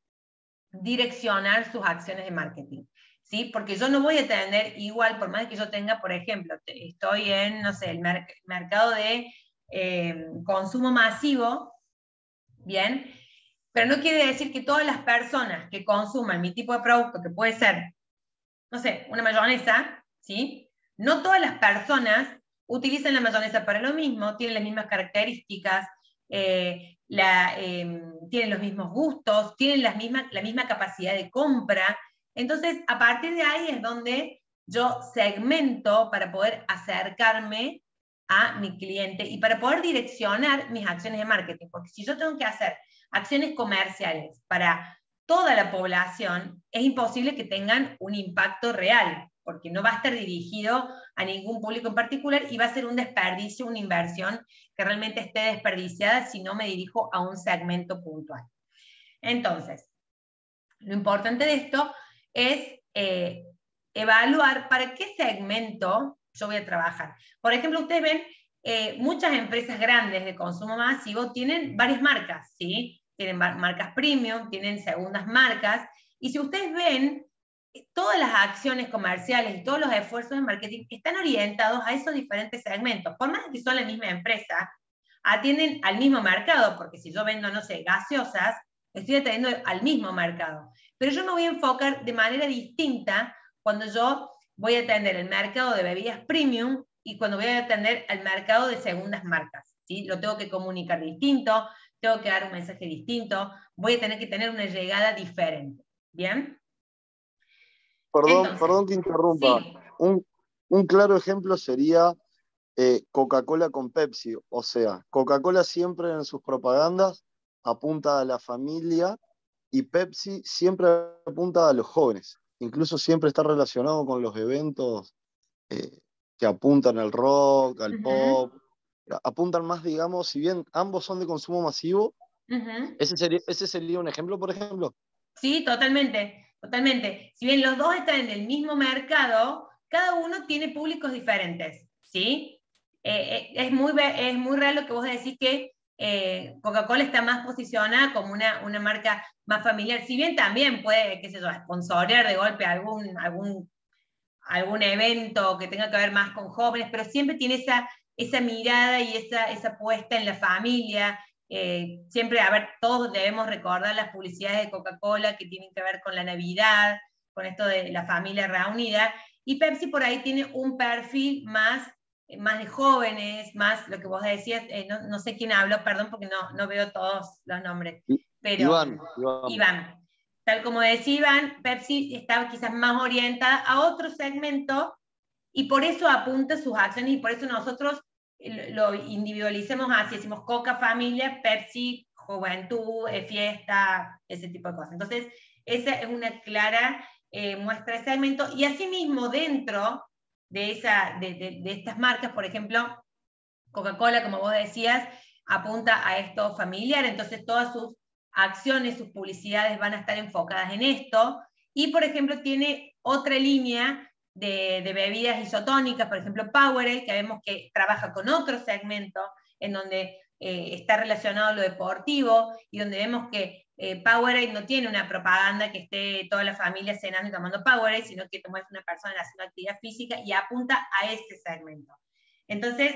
direccionar sus acciones de marketing, ¿sí? Porque yo no voy a atender igual, por más que yo tenga, por ejemplo, estoy en, no sé, el mercado de consumo masivo, ¿bien? Pero no quiere decir que todas las personas que consuman mi tipo de producto, que puede ser, no sé, una mayonesa, ¿sí? No todas las personas utilizan la mayonesa para lo mismo, tienen las mismas características, tienen los mismos gustos, tienen la misma capacidad de compra. Entonces, a partir de ahí es donde yo segmento para poder acercarme a mi cliente y para poder direccionar mis acciones de marketing. Porque si yo tengo que hacer acciones comerciales para toda la población, es imposible que tengan un impacto real, porque no va a estar dirigido a ningún público en particular y va a ser un desperdicio, una inversión que realmente esté desperdiciada si no me dirijo a un segmento puntual. Entonces, lo importante de esto es evaluar para qué segmento yo voy a trabajar. Por ejemplo, ustedes ven, muchas empresas grandes de consumo masivo tienen varias marcas, ¿sí? Tienen marcas premium, tienen segundas marcas, y si ustedes ven, todas las acciones comerciales y todos los esfuerzos de marketing están orientados a esos diferentes segmentos. Por más que son la misma empresa, atienden al mismo mercado, porque si yo vendo, no sé, gaseosas, estoy atendiendo al mismo mercado. Pero yo me voy a enfocar de manera distinta cuando yo voy a atender el mercado de bebidas premium y cuando voy a atender al mercado de segundas marcas, ¿sí? Lo tengo que comunicar distinto, tengo que dar un mensaje distinto, voy a tener que tener una llegada diferente. ¿Bien? Perdón que interrumpa. Sí. Un claro ejemplo sería Coca-Cola con Pepsi. O sea, Coca-Cola siempre en sus propagandas apunta a la familia y Pepsi siempre apunta a los jóvenes. Incluso siempre está relacionado con los eventos que apuntan al rock, al pop. Apuntan más, digamos, si bien ambos son de consumo masivo, ese sería un ejemplo, por ejemplo. Sí, totalmente, totalmente. Si bien los dos están en el mismo mercado, cada uno tiene públicos diferentes, ¿sí? Es muy real lo que vos decís que Coca-Cola está más posicionada como una marca más familiar, si bien también puede, qué sé yo, sponsorear de golpe algún evento que tenga que ver más con jóvenes, pero siempre tiene esa mirada y esa puesta en la familia. Siempre, a ver, todos debemos recordar las publicidades de Coca-Cola que tienen que ver con la Navidad, con esto de la familia reunida, y Pepsi por ahí tiene un perfil más más de jóvenes, más lo que vos decías, no sé quién habló, perdón, porque no veo todos los nombres. Pero, Iván. Tal como decía Iván, Pepsi está quizás más orientada a otro segmento y por eso apunta sus acciones y por eso nosotros lo individualicemos así, decimos Coca familia, Pepsi juventud, fiesta, ese tipo de cosas. Entonces, esa es una clara muestra de segmento y asimismo dentro de estas marcas, por ejemplo, Coca-Cola, como vos decías, apunta a esto familiar, entonces todas sus acciones, sus publicidades van a estar enfocadas en esto, y por ejemplo tiene otra línea de bebidas isotónicas, por ejemplo Powerade, que vemos que trabaja con otro segmento, en donde está relacionado a lo deportivo, y donde vemos que Powerade no tiene una propaganda que esté toda la familia cenando y tomando Powerade, sino que es una persona haciendo actividad física y apunta a ese segmento. Entonces,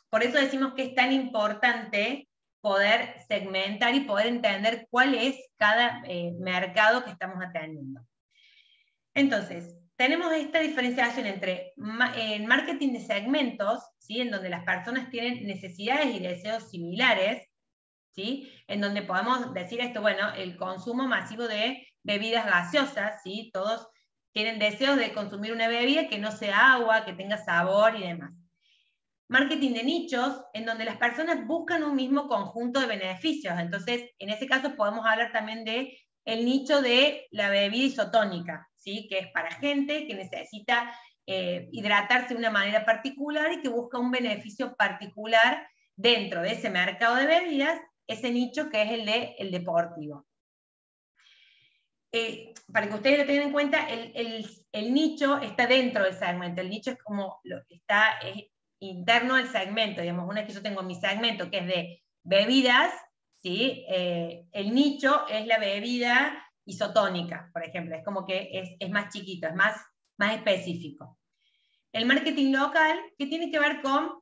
por eso decimos que es tan importante poder segmentar y poder entender cuál es cada mercado que estamos atendiendo. Entonces, tenemos esta diferenciación entre el marketing de segmentos, ¿sí? En donde las personas tienen necesidades y deseos similares, ¿sí? En donde podemos decir esto, bueno, el consumo masivo de bebidas gaseosas, ¿sí? Todos tienen deseos de consumir una bebida que no sea agua, que tenga sabor y demás. Marketing de nichos, en donde las personas buscan un mismo conjunto de beneficios. Entonces, en ese caso podemos hablar también de el nicho de la bebida isotónica, ¿sí? Que es para gente que necesita hidratarse de una manera particular y que busca un beneficio particular dentro de ese mercado de bebidas, ese nicho que es el deportivo. Para que ustedes lo tengan en cuenta, el nicho está dentro del segmento, el nicho es como es interno al segmento, digamos, una vez que yo tengo mi segmento que es de bebidas, ¿sí? El nicho es la bebida isotónica, por ejemplo, es como que es más chiquito, es más específico. El marketing local, que tiene que ver con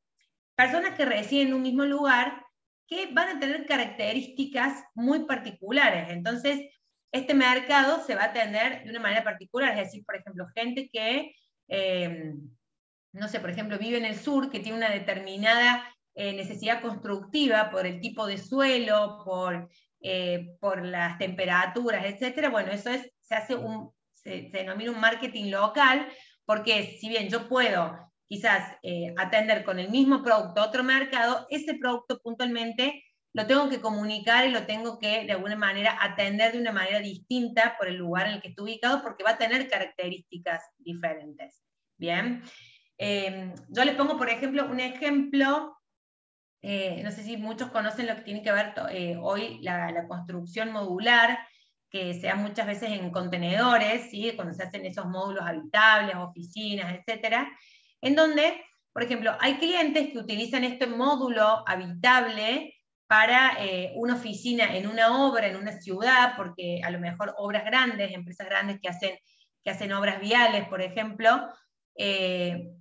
personas que residen en un mismo lugar, que van a tener características muy particulares, entonces este mercado se va a atender de una manera particular, es decir, por ejemplo, gente que no sé, por ejemplo, vive en el sur, que tiene una determinada necesidad constructiva por el tipo de suelo, por las temperaturas, etc. Bueno, eso se denomina un marketing local, porque si bien yo puedo quizás atender con el mismo producto a otro mercado, ese producto puntualmente lo tengo que comunicar y lo tengo que de alguna manera atender de una manera distinta por el lugar en el que esté ubicado, porque va a tener características diferentes. Bien. Yo les pongo, por ejemplo, un ejemplo, no sé si muchos conocen lo que tiene que ver hoy la construcción modular, que se da muchas veces en contenedores, ¿sí? Cuando se hacen esos módulos habitables, oficinas, etc. En donde, por ejemplo, hay clientes que utilizan este módulo habitable para una oficina en una obra, en una ciudad, porque a lo mejor obras grandes, empresas grandes que hacen obras viales, por ejemplo,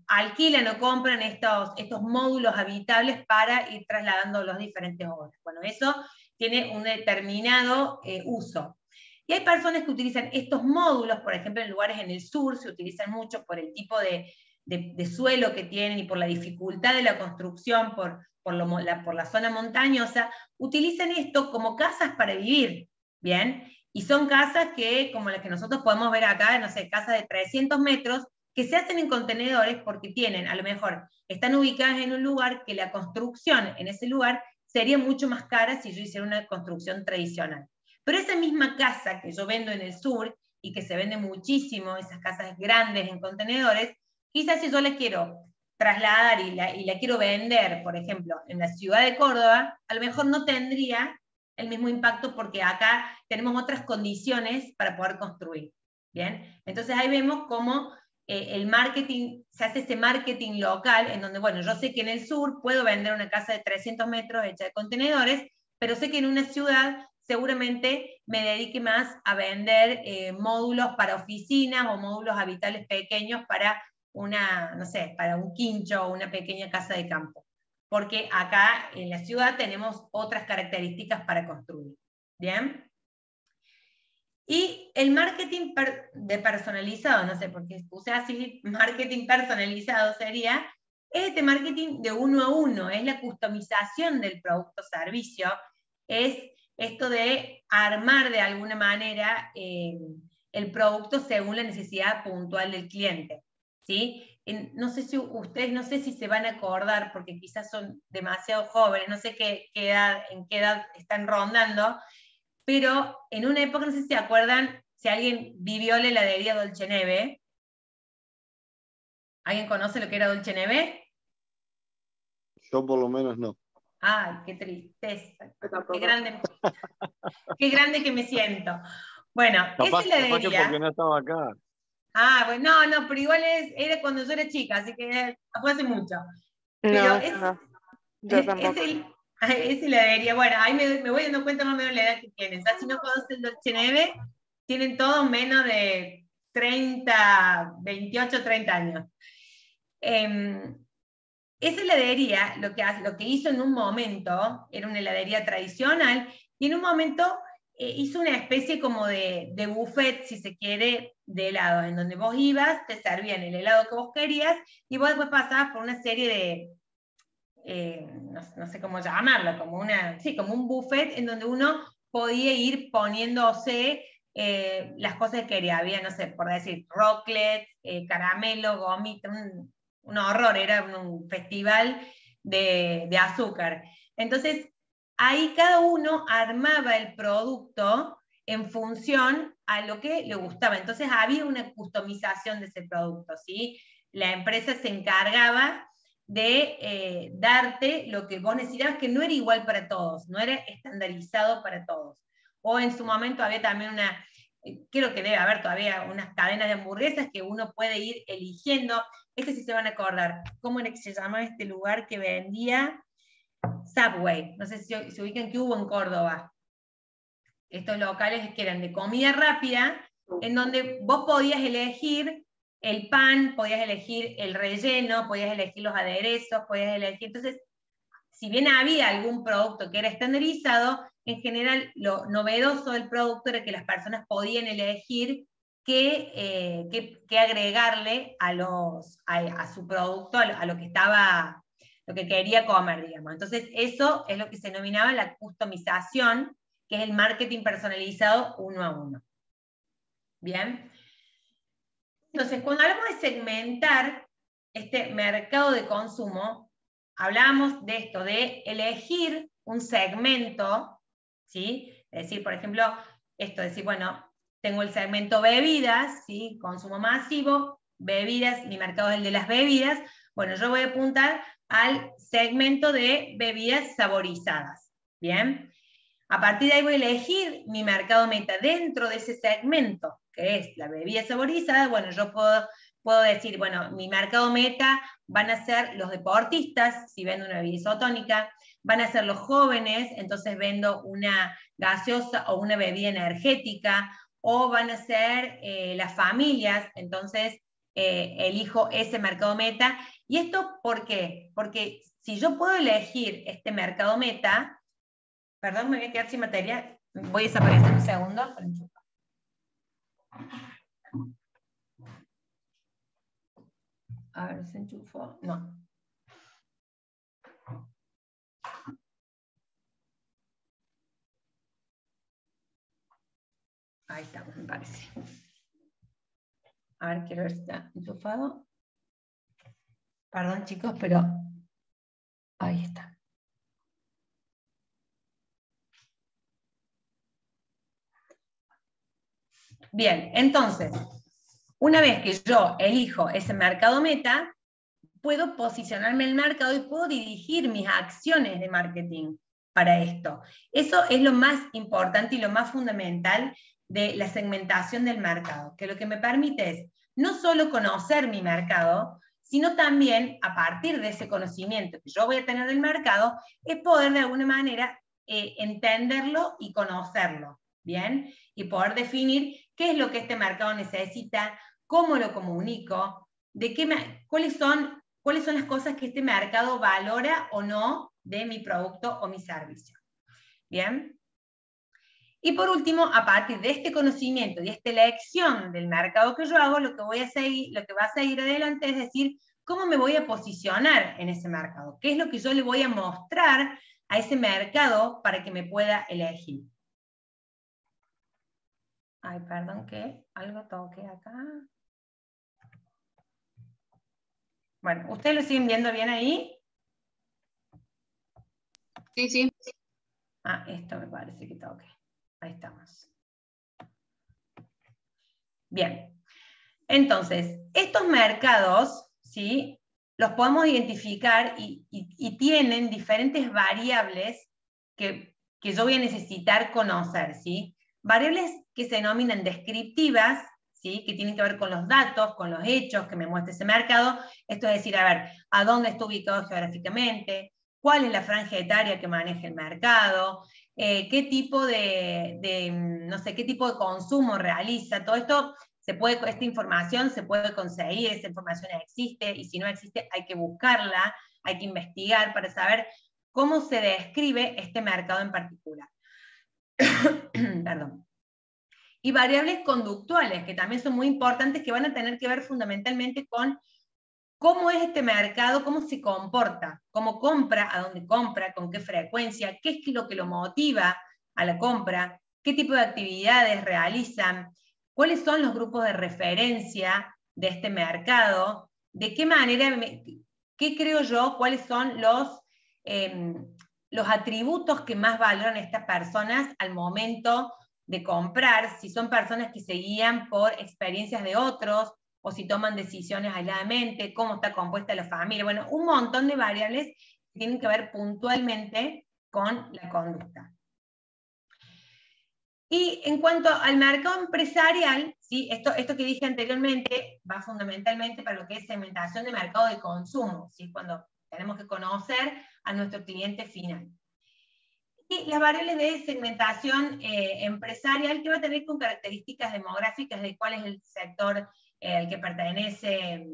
alquilan o compran estos módulos habitables para ir trasladando los diferentes obras. Bueno, eso tiene un determinado uso. Y hay personas que utilizan estos módulos, por ejemplo, en lugares en el sur, se utilizan mucho por el tipo de suelo que tienen y por la dificultad de la construcción, por la zona montañosa, utilizan esto como casas para vivir, ¿bien? Y son casas que, como las que nosotros podemos ver acá, no sé, casas de 300 metros, que se hacen en contenedores porque tienen, a lo mejor, están ubicadas en un lugar que la construcción en ese lugar sería mucho más cara si yo hiciera una construcción tradicional. Pero esa misma casa que yo vendo en el sur, y que se vende muchísimo, esas casas grandes en contenedores, quizás si yo la quiero trasladar y la quiero vender, por ejemplo, en la ciudad de Córdoba, a lo mejor no tendría el mismo impacto porque acá tenemos otras condiciones para poder construir. ¿Bien? Entonces ahí vemos cómo el marketing, se hace ese marketing local, en donde, bueno, yo sé que en el sur puedo vender una casa de 300 metros hecha de contenedores, pero sé que en una ciudad seguramente me dedique más a vender módulos para oficinas o módulos habitables pequeños para no sé, para un quincho o una pequeña casa de campo. Porque acá en la ciudad tenemos otras características para construir. ¿Bien? Y el marketing personalizado, no sé por qué puse así, marketing personalizado sería, Este marketing de uno a uno, es la customización del producto o servicio, es esto de armar de alguna manera el producto según la necesidad puntual del cliente, ¿sí? No sé si ustedes, no sé si se van a acordar, porque quizás son demasiado jóvenes, no sé en qué edad están rondando, pero en una época, no sé si se acuerdan, si alguien vivió la heladería Dolce Neve. ¿Alguien conoce lo que era Dolce Neve? Yo por lo menos no. Ay, qué tristeza. Qué grande que me siento. Bueno, Capaz esa que porque heladería. no estaba acá. Ah, bueno, no, pero igual era cuando yo era chica, así que fue hace mucho. Pero No, yo tampoco. es heladería. Bueno, ahí me voy dando cuenta más o menos la edad que tienen. O sea, si no conocen Dolce Neve, tienen todos menos de 30, 28, 30 años. Esa heladería lo que hizo en un momento, era una heladería tradicional, y en un momento hizo una especie como de buffet, si se quiere, de helados, en donde vos ibas, te servían el helado que vos querías, y vos después pasabas por una serie de, no sé cómo llamarlo, como un buffet en donde uno podía ir poniéndose las cosas que quería. Había, no sé, por decir, rocklets, caramelo, gomita, un horror, era un festival de azúcar. Entonces, ahí cada uno armaba el producto en función a lo que le gustaba. Entonces había una customización de ese producto, ¿sí? La empresa se encargaba de darte lo que vos necesitabas, que no era igual para todos, no era estandarizado para todos. O en su momento había también creo que debe haber todavía unas cadenas de hamburguesas que uno puede ir eligiendo. Si se van a acordar, ¿cómo era que se llamaba este lugar que vendía? Subway, no sé si se ubican, que hubo en Córdoba. Estos locales que eran de comida rápida, en donde vos podías elegir el pan, podías elegir el relleno, podías elegir los aderezos, podías elegir. Entonces, si bien había algún producto que era estandarizado, en general lo novedoso del producto era que las personas podían elegir qué agregarle a su producto, a lo que estaba, lo que quería comer, digamos. Entonces, eso es lo que se denominaba la customización, que es el marketing personalizado uno a uno. Bien. Entonces, cuando hablamos de segmentar este mercado de consumo, hablamos de esto, de elegir un segmento, ¿sí? Es decir, por ejemplo, bueno, tengo el segmento bebidas, ¿sí? Consumo masivo, bebidas, mi mercado es el de las bebidas. Bueno, yo voy a apuntar al segmento de bebidas saborizadas, ¿bien? A partir de ahí voy a elegir mi mercado meta dentro de ese segmento, que es la bebida saborizada. Bueno, yo puedo decir, bueno, mi mercado meta van a ser los deportistas, si vendo una bebida isotónica, van a ser los jóvenes, entonces vendo una gaseosa o una bebida energética, o van a ser las familias, entonces elijo ese mercado meta. ¿Y esto por qué? Porque si yo puedo elegir este mercado meta, perdón, me voy a quedar sin materia. Voy a desaparecer un segundo. A ver, ¿se enchufó? No. Ahí estamos, me parece. A ver, quiero ver si está enchufado. Perdón, chicos, pero ahí está. Bien, entonces, una vez que yo elijo ese mercado meta, puedo posicionarme en el mercado y puedo dirigir mis acciones de marketing para esto. Eso es lo más importante y lo más fundamental de la segmentación del mercado, que lo que me permite es no solo conocer mi mercado, sino también, a partir de ese conocimiento que yo voy a tener del mercado, es poder de alguna manera entenderlo y conocerlo, ¿bien? Y poder definir qué es lo que este mercado necesita, cómo lo comunico, cuáles son las cosas que este mercado valora o no de mi producto o mi servicio. ¿Bien? Y por último, a partir de este conocimiento y esta elección del mercado que yo hago, lo que va a seguir adelante es decir, cómo me voy a posicionar en ese mercado, qué es lo que yo le voy a mostrar a ese mercado para que me pueda elegir. Ay, perdón que algo toqué acá. Bueno, ¿ustedes lo siguen viendo bien ahí? Sí, sí. Ah, esto me parece que toqué. Ahí estamos. Bien. Entonces, estos mercados, ¿sí?, los podemos identificar y tienen diferentes variables que yo voy a necesitar conocer, ¿sí? Variables que se denominan descriptivas, ¿sí?, que tienen que ver con los datos, con los hechos que me muestra ese mercado. Esto es decir, a ver, a dónde está ubicado geográficamente, cuál es la franja etaria que maneja el mercado, qué tipo no sé, qué tipo de consumo realiza. Todo esto, esta información se puede conseguir, esa información existe, y si no existe hay que buscarla, hay que investigar para saber cómo se describe este mercado en particular. Perdón. Y variables conductuales, que también son muy importantes, que van a tener que ver fundamentalmente con cómo es este mercado, cómo se comporta, cómo compra, a dónde compra, con qué frecuencia, qué es lo que lo motiva a la compra, qué tipo de actividades realizan, cuáles son los grupos de referencia de este mercado, de qué manera, qué creo yo, cuáles son los atributos que más valoran estas personas al momento de comprar, si son personas que se guían por experiencias de otros, o si toman decisiones aisladamente, cómo está compuesta la familia, bueno, un montón de variables que tienen que ver puntualmente con la conducta. Y en cuanto al mercado empresarial, ¿sí?, esto que dije anteriormente va fundamentalmente para lo que es segmentación de mercado de consumo, ¿sí?, cuando tenemos que conocer a nuestro cliente final. Y las variables de segmentación empresarial, que va a tener con características demográficas de cuál es el sector al que pertenece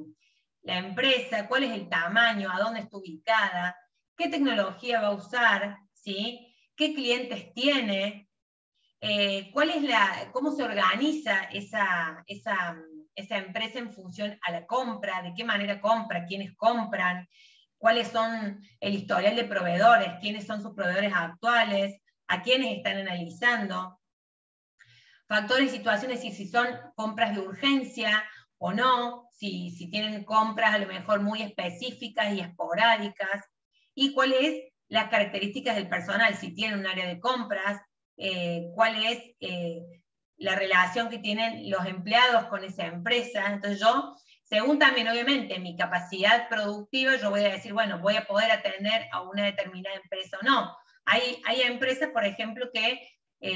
la empresa, cuál es el tamaño, a dónde está ubicada, qué tecnología va a usar, ¿sí?, qué clientes tiene, cómo se organiza esa empresa en función a la compra, de qué manera compra, quiénes compran, cuáles son el historial de proveedores, quiénes son sus proveedores actuales, a quiénes están analizando, factores y situaciones, si son compras de urgencia o no, si tienen compras a lo mejor muy específicas y esporádicas, y cuáles las características del personal, si tienen un área de compras, cuál es la relación que tienen los empleados con esa empresa. Entonces yo, según también obviamente mi capacidad productiva, yo voy a decir, bueno, voy a poder atender a una determinada empresa o no. Hay empresas, por ejemplo, que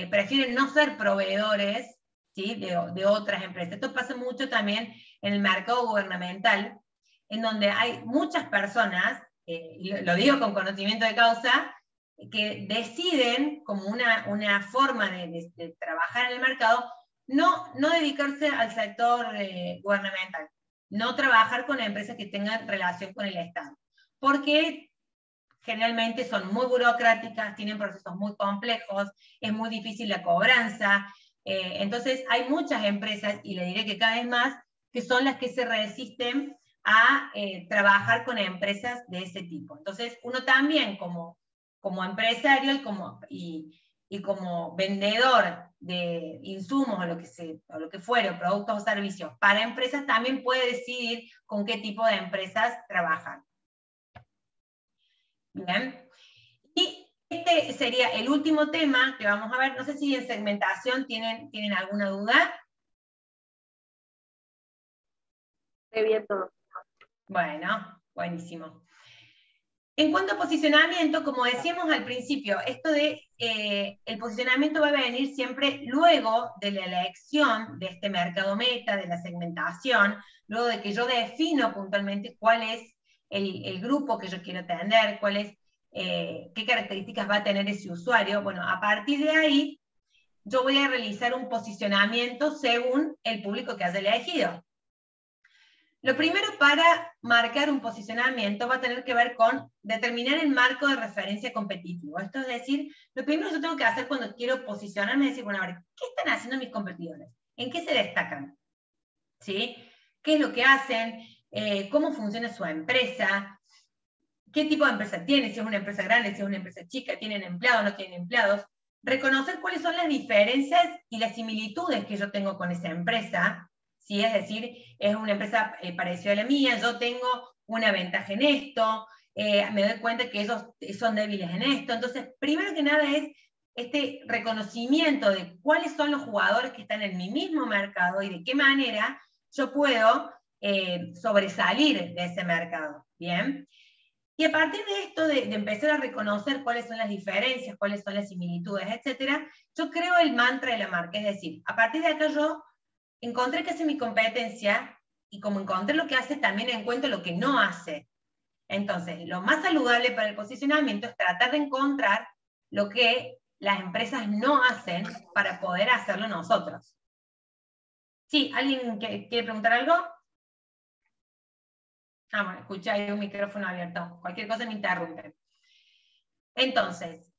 prefieren no ser proveedores, ¿sí?, de otras empresas. Esto pasa mucho también en el mercado gubernamental, en donde hay muchas personas, y lo digo con conocimiento de causa, que deciden, como una forma de trabajar en el mercado, no dedicarse al sector gubernamental, no trabajar con empresas que tengan relación con el Estado, porque generalmente son muy burocráticas, tienen procesos muy complejos, es muy difícil la cobranza, entonces hay muchas empresas, y le diré que cada vez más, que son las que se resisten a trabajar con empresas de ese tipo. Entonces uno también como empresario y como vendedor de insumos o lo que fuere, productos o servicios para empresas, también puede decidir con qué tipo de empresas trabajar. Bien. Y este sería el último tema que vamos a ver. No sé si en segmentación tienen alguna duda. Qué bien todo. Bueno, buenísimo. En cuanto a posicionamiento, como decíamos al principio, esto de el posicionamiento va a venir siempre luego de la elección de este mercado meta, de la segmentación, luego de que yo defino puntualmente cuál es el grupo que yo quiero atender, qué características va a tener ese usuario. Bueno, a partir de ahí, yo voy a realizar un posicionamiento según el público que haya elegido. Lo primero para marcar un posicionamiento va a tener que ver con determinar el marco de referencia competitivo. Esto es decir, lo primero que yo tengo que hacer cuando quiero posicionarme es decir, bueno, a ver, ¿qué están haciendo mis competidores? ¿En qué se destacan? ¿Sí? ¿Qué es lo que hacen? cómo funciona su empresa, qué tipo de empresa tiene, si es una empresa grande, si es una empresa chica, tienen empleados, no tienen empleados, reconocer cuáles son las diferencias y las similitudes que yo tengo con esa empresa, ¿sí? Es decir, es una empresa parecida a la mía, yo tengo una ventaja en esto, me doy cuenta que ellos son débiles en esto. Entonces, primero que nada es este reconocimiento de cuáles son los jugadores que están en mi mismo mercado y de qué manera yo puedo sobresalir de ese mercado, ¿bien? Y a partir de esto, de empezar a reconocer cuáles son las diferencias, cuáles son las similitudes, etcétera, yo creo el mantra de la marca. Es decir, a partir de acá yo encontré que hace mi competencia, y como encontré lo que hace, también encuentro lo que no hace. Entonces, lo más saludable para el posicionamiento es tratar de encontrar lo que las empresas no hacen para poder hacerlo nosotros. ¿Sí? ¿Alguien quiere preguntar algo? Ah, bueno, escucha, hay un micrófono abierto. Cualquier cosa me interrumpe. Entonces,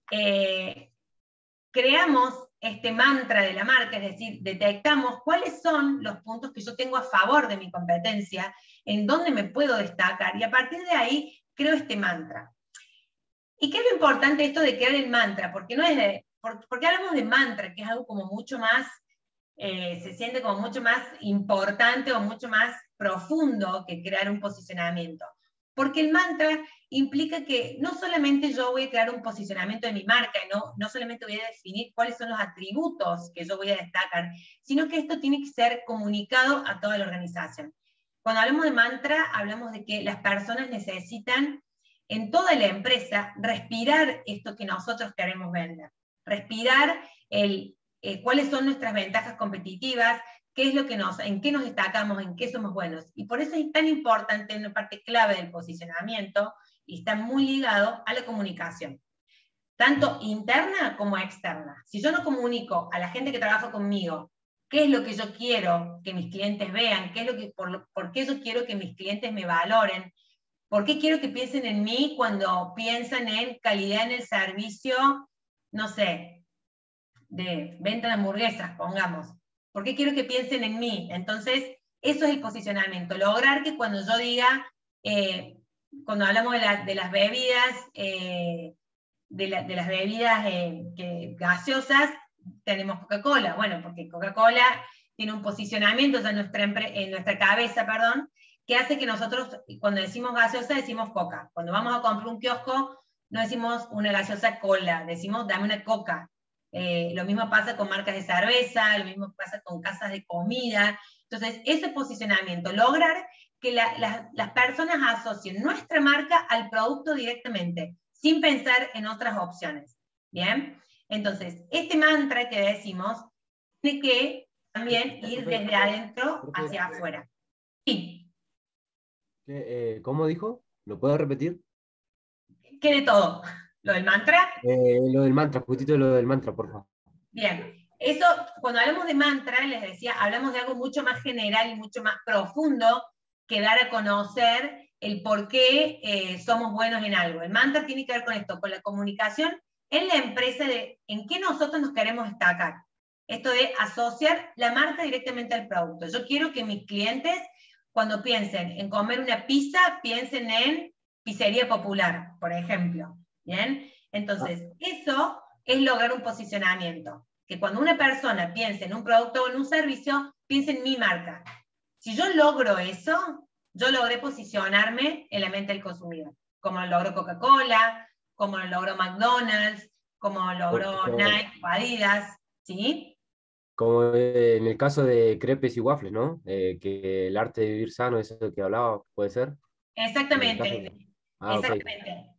creamos este mantra de la marca, es decir, detectamos cuáles son los puntos que yo tengo a favor de mi competencia, en dónde me puedo destacar, y a partir de ahí creo este mantra. ¿Y qué es lo importante esto de crear el mantra? Porque no es porque hablamos de mantra, que es algo como mucho más, se siente como mucho más importante o mucho más profundo que crear un posicionamiento. Porque el mantra implica que no solamente yo voy a crear un posicionamiento de mi marca, no solamente voy a definir cuáles son los atributos que yo voy a destacar, sino que esto tiene que ser comunicado a toda la organización. Cuando hablamos de mantra, hablamos de que las personas necesitan en toda la empresa respirar esto que nosotros queremos vender, respirar cuáles son nuestras ventajas competitivas, qué es lo que en qué nos destacamos, en qué somos buenos. Y por eso es tan importante una parte clave del posicionamiento, y está muy ligado a la comunicación, tanto interna como externa. Si yo no comunico a la gente que trabaja conmigo qué es lo que yo quiero que mis clientes vean, por qué yo quiero que mis clientes me valoren, por qué quiero que piensen en mí cuando piensan en calidad en el servicio, no sé, de venta de hamburguesas, pongamos. ¿Por qué quiero que piensen en mí? Entonces, eso es el posicionamiento. Lograr que cuando yo diga, cuando hablamos de las bebidas, las bebidas gaseosas, tenemos Coca-Cola. Bueno, porque Coca-Cola tiene un posicionamiento ya en nuestra cabeza, perdón, que hace que nosotros, cuando decimos gaseosa, decimos Coca. Cuando vamos a comprar un kiosco, no decimos una gaseosa cola, decimos dame una Coca. Lo mismo pasa con marcas de cerveza, lo mismo pasa con casas de comida. Entonces, ese posicionamiento, lograr que las personas asocien nuestra marca al producto directamente, sin pensar en otras opciones. ¿Bien? Entonces, este mantra que decimos tiene que también ir desde adentro hacia afuera. Sí. ¿Cómo dijo? ¿Lo puedo repetir? ¿Qué de todo? ¿Lo del mantra? Lo del mantra, justito lo del mantra, por favor. Bien, eso, cuando hablamos de mantra, les decía, hablamos de algo mucho más general y mucho más profundo que dar a conocer el por qué somos buenos en algo. El mantra tiene que ver con esto, con la comunicación en la empresa, de en qué nosotros nos queremos destacar. Esto de asociar la marca directamente al producto. Yo quiero que mis clientes, cuando piensen en comer una pizza, piensen en pizzería popular, por ejemplo. ¿Bien? Entonces, eso es lograr un posicionamiento. Que cuando una persona piense en un producto o en un servicio, piense en mi marca. Si yo logro eso, yo logré posicionarme en la mente del consumidor. Como lo logró Coca-Cola, como lo logró McDonald's, como lo logró Nike o Adidas, ¿sí? Como en el caso de crepes y waffles, ¿no? Que el arte de vivir sano, eso que hablaba, ¿puede ser? Exactamente. Exactamente. Okay.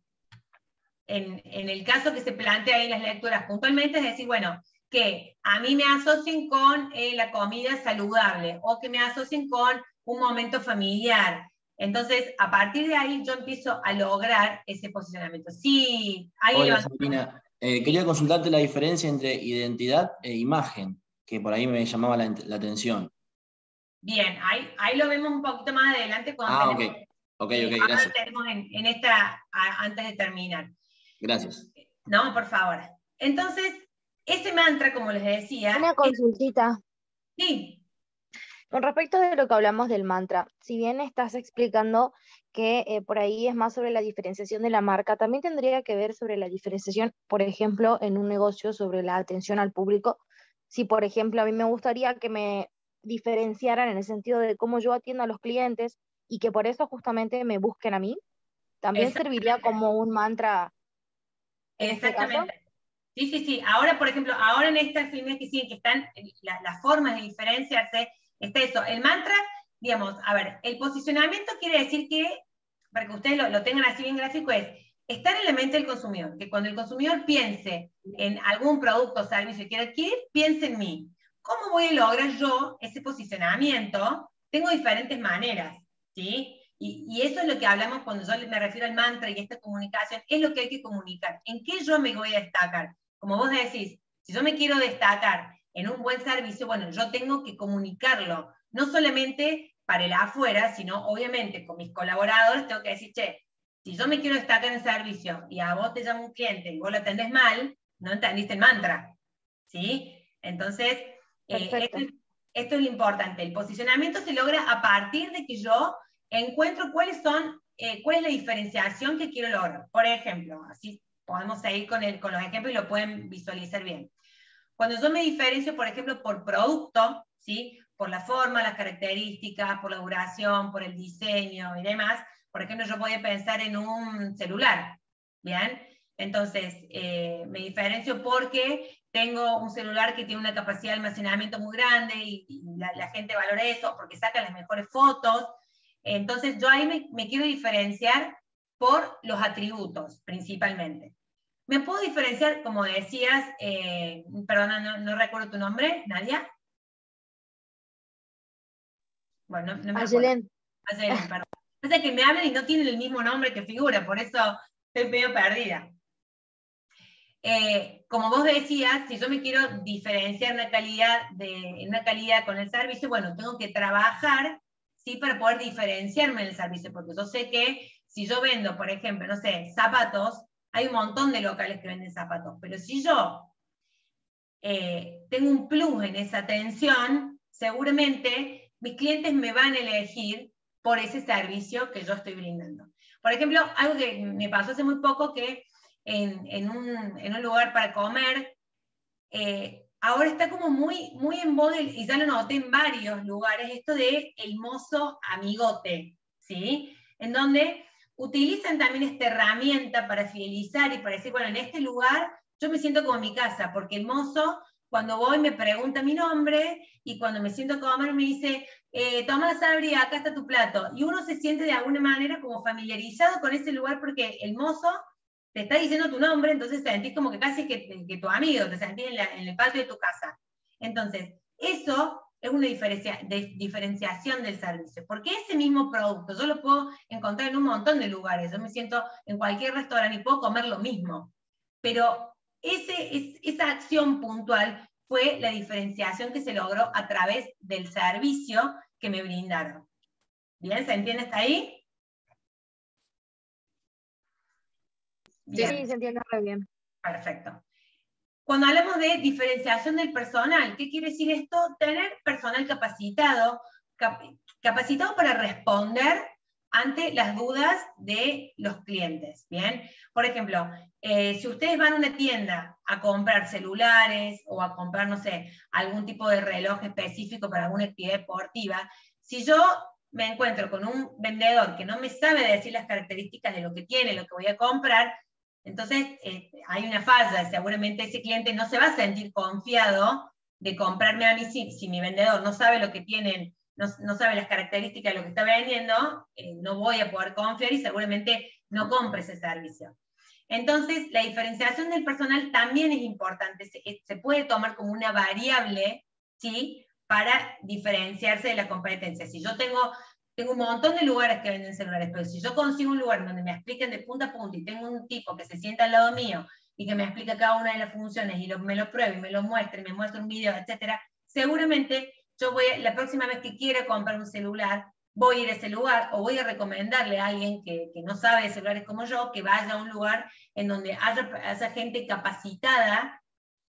En el caso que se plantea ahí en las lecturas puntualmente, es decir, bueno, que a mí me asocien con la comida saludable, o que me asocien con un momento familiar. Entonces, a partir de ahí yo empiezo a lograr ese posicionamiento. Sí, Hola, Sabrina. Quería consultarte la diferencia entre identidad e imagen, que por ahí me llamaba la atención. Bien, ahí lo vemos un poquito más adelante cuando tenemos, ok, gracias. ahora tenemos en esta, antes de terminar. Gracias. No, por favor. Entonces, ese mantra, como les decía... Una consultita. Sí. Con respecto de lo que hablamos del mantra, si bien estás explicando que por ahí es más sobre la diferenciación de la marca, también tendría que ver sobre la diferenciación, por ejemplo, en un negocio sobre la atención al público. Si, por ejemplo, a mí me gustaría que me diferenciaran en el sentido de cómo yo atiendo a los clientes y que por eso justamente me busquen a mí, también serviría Exactamente. como un mantra en este caso. Exactamente. Sí, sí, sí. Ahora, por ejemplo, ahora en estas líneas que siguen, que están las formas de diferenciarse, está eso. El mantra, digamos, a ver, el posicionamiento quiere decir que, para que ustedes lo tengan así bien gráfico, es estar en la mente del consumidor, que cuando el consumidor piense en algún producto o servicio que quiere adquirir, piense en mí. ¿Cómo voy a lograr yo ese posicionamiento? Tengo diferentes maneras, ¿sí? Y eso es lo que hablamos cuando yo me refiero al mantra y esta comunicación, es lo que hay que comunicar. ¿En qué yo me voy a destacar? Como vos decís, si yo me quiero destacar en un buen servicio, bueno, yo tengo que comunicarlo, no solamente para el afuera, sino obviamente con mis colaboradores tengo que decir, che, si yo me quiero destacar en servicio y a vos te llama un cliente y vos lo atendés mal, no entendiste el mantra, ¿sí? Entonces, esto es lo importante. El posicionamiento se logra a partir de que yo encuentro cuál es la diferenciación que quiero lograr. Por ejemplo, así podemos seguir con los ejemplos y lo pueden visualizar bien. Cuando yo me diferencio, por ejemplo, por producto, ¿sí? Por la forma, las características, por la duración, por el diseño y demás, por ejemplo, yo voy a pensar en un celular, ¿bien? Entonces, me diferencio porque tengo un celular que tiene una capacidad de almacenamiento muy grande y la gente valora eso, porque saca las mejores fotos. Entonces, yo ahí me quiero diferenciar por los atributos, principalmente. ¿Me puedo diferenciar, como decías, perdona, no recuerdo tu nombre, Nadia? Bueno, no me acuerdo. Ayelen, perdón. Pasa que me hablan y no tienen el mismo nombre que figura, por eso estoy medio perdida. Como vos decías, si yo me quiero diferenciar en una calidad con el servicio, bueno, tengo que trabajar, ¿sí? Para poder diferenciarme en el servicio, porque yo sé que si yo vendo, por ejemplo, no sé, zapatos, hay un montón de locales que venden zapatos, pero si yo tengo un plus en esa atención, seguramente mis clientes me van a elegir por ese servicio que yo estoy brindando. Por ejemplo, algo que me pasó hace muy poco, que en un lugar para comer, ahora está como muy, muy en boga, y ya lo noté en varios lugares, esto de el mozo amigote, ¿sí? En donde utilizan también esta herramienta para fidelizar y para decir, bueno, en este lugar yo me siento como en mi casa, porque el mozo, cuando voy, me pregunta mi nombre, y cuando me siento a comer me dice, toma, Sabri, acá está tu plato. Y uno se siente de alguna manera como familiarizado con ese lugar, porque el mozo te está diciendo tu nombre, entonces te sentís como que casi que tu amigo, te sentís en el patio de tu casa. Entonces, eso es una diferenciación del servicio, porque ese mismo producto yo lo puedo encontrar en un montón de lugares. Yo me siento en cualquier restaurante y puedo comer lo mismo, pero esa acción puntual fue la diferenciación que se logró a través del servicio que me brindaron. ¿Bien? ¿Se entiende hasta ahí? Bien. Sí, se entiende muy bien. Perfecto. Cuando hablamos de diferenciación del personal, ¿qué quiere decir esto? Tener personal capacitado, capacitado para responder ante las dudas de los clientes, ¿bien? Por ejemplo, si ustedes van a una tienda a comprar celulares o a comprar, no sé, algún tipo de reloj específico para alguna actividad deportiva, si yo me encuentro con un vendedor que no me sabe decir las características de lo que tiene, lo que voy a comprar, entonces hay una falla, seguramente ese cliente no se va a sentir confiado de comprarme a mí si mi vendedor no sabe lo que tienen, no sabe las características de lo que está vendiendo, no voy a poder confiar y seguramente no compre ese servicio. Entonces, la diferenciación del personal también es importante, se puede tomar como una variable, ¿sí? Para diferenciarse de la competencia. Si yo tengo un montón de lugares que venden celulares, pero si yo consigo un lugar donde me expliquen de punta a punta y tengo un tipo que se sienta al lado mío y que me explica cada una de las funciones y me lo pruebe y me lo muestre, me muestra un video, etcétera, seguramente yo la próxima vez que quiera comprar un celular, voy a ir a ese lugar o voy a recomendarle a alguien que no sabe de celulares como yo, que vaya a un lugar en donde haya gente capacitada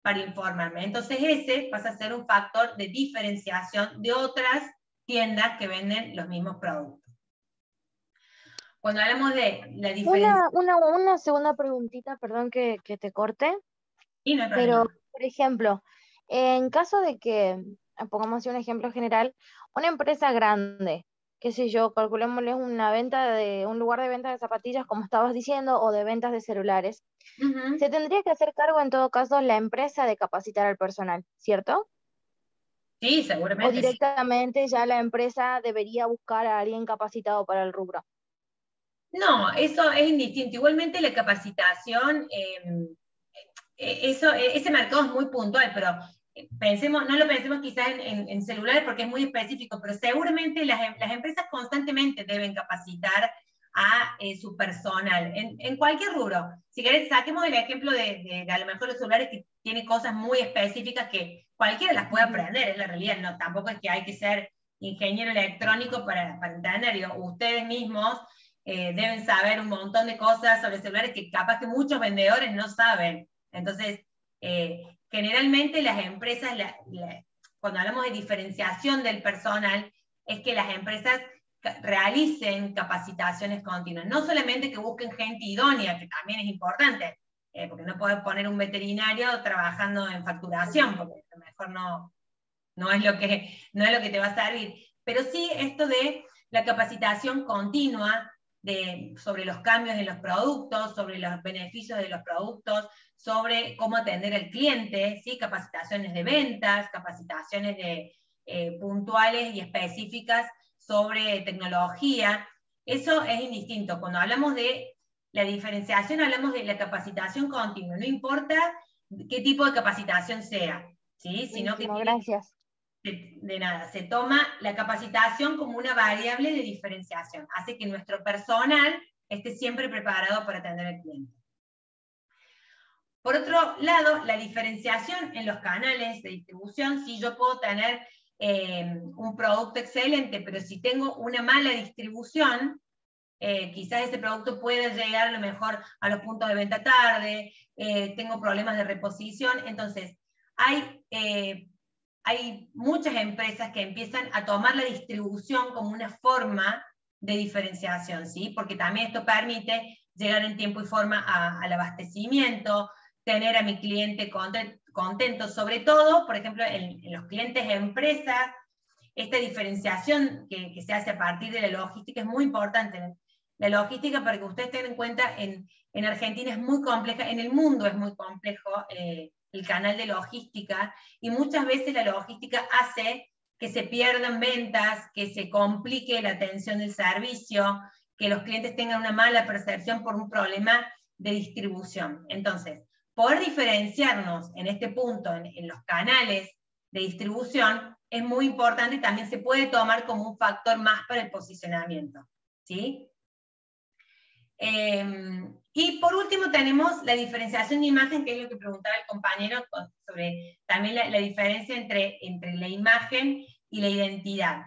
para informarme. Entonces ese pasa a ser un factor de diferenciación de otras tiendas que venden los mismos productos. Cuando hablamos de la diferencia... Una segunda preguntita, perdón que te corte, Y no hay pero, problema. por ejemplo, en caso de que, pongamos así un ejemplo general, una empresa grande, qué sé yo, calculémosle una venta de un lugar de venta de zapatillas, como estabas diciendo, o de ventas de celulares, se tendría que hacer cargo en todo caso la empresa de capacitar al personal, ¿cierto? Sí, O seguramente sí. directamente ya la empresa debería buscar a alguien capacitado para el rubro. No, eso es indistinto. Igualmente la capacitación, ese mercado es muy puntual, pero no lo pensemos quizás en celulares porque es muy específico, pero seguramente las empresas constantemente deben capacitar a su personal, en cualquier rubro. Si querés, saquemos el ejemplo de a lo mejor los celulares que tienen cosas muy específicas que cualquiera las puede aprender, es la realidad, no, tampoco es que hay que ser ingeniero electrónico para entender, digo, ustedes mismos deben saber un montón de cosas sobre celulares que capaz que muchos vendedores no saben. Entonces, generalmente las empresas, cuando hablamos de diferenciación del personal, es que las empresas realicen capacitaciones continuas. No solamente que busquen gente idónea, que también es importante, porque no puedes poner un veterinario trabajando en facturación, porque a lo mejor no es lo que te va a servir. Pero sí esto de la capacitación continua sobre los cambios en los productos, sobre los beneficios de los productos, sobre cómo atender al cliente, ¿sí? Capacitaciones de ventas, capacitaciones puntuales y específicas sobre tecnología. Eso es indistinto. Cuando hablamos de la diferenciación, hablamos de la capacitación continua, no importa qué tipo de capacitación sea, ¿sí? Sino que gracias. De nada, se toma la capacitación como una variable de diferenciación, hace que nuestro personal esté siempre preparado para atender al cliente. Por otro lado, la diferenciación en los canales de distribución, si yo puedo tener un producto excelente, pero si tengo una mala distribución, quizás ese producto puede llegar a lo mejor a los puntos de venta tarde, tengo problemas de reposición, entonces hay muchas empresas que empiezan a tomar la distribución como una forma de diferenciación, ¿sí? Porque también esto permite llegar en tiempo y forma al abastecimiento, tener a mi cliente contento, sobre todo, por ejemplo, en los clientes empresas, esta diferenciación que se hace a partir de la logística es muy importante. La logística, para que ustedes tengan en cuenta, en Argentina es muy compleja, en el mundo es muy complejo, el canal de logística, y muchas veces la logística hace que se pierdan ventas, que se complique la atención del servicio, que los clientes tengan una mala percepción por un problema de distribución. Entonces, poder diferenciarnos en este punto, en los canales de distribución, es muy importante y también se puede tomar como un factor más para el posicionamiento, ¿sí? Y por último tenemos la diferenciación de imagen, que es lo que preguntaba el compañero sobre también la diferencia entre la imagen y la identidad.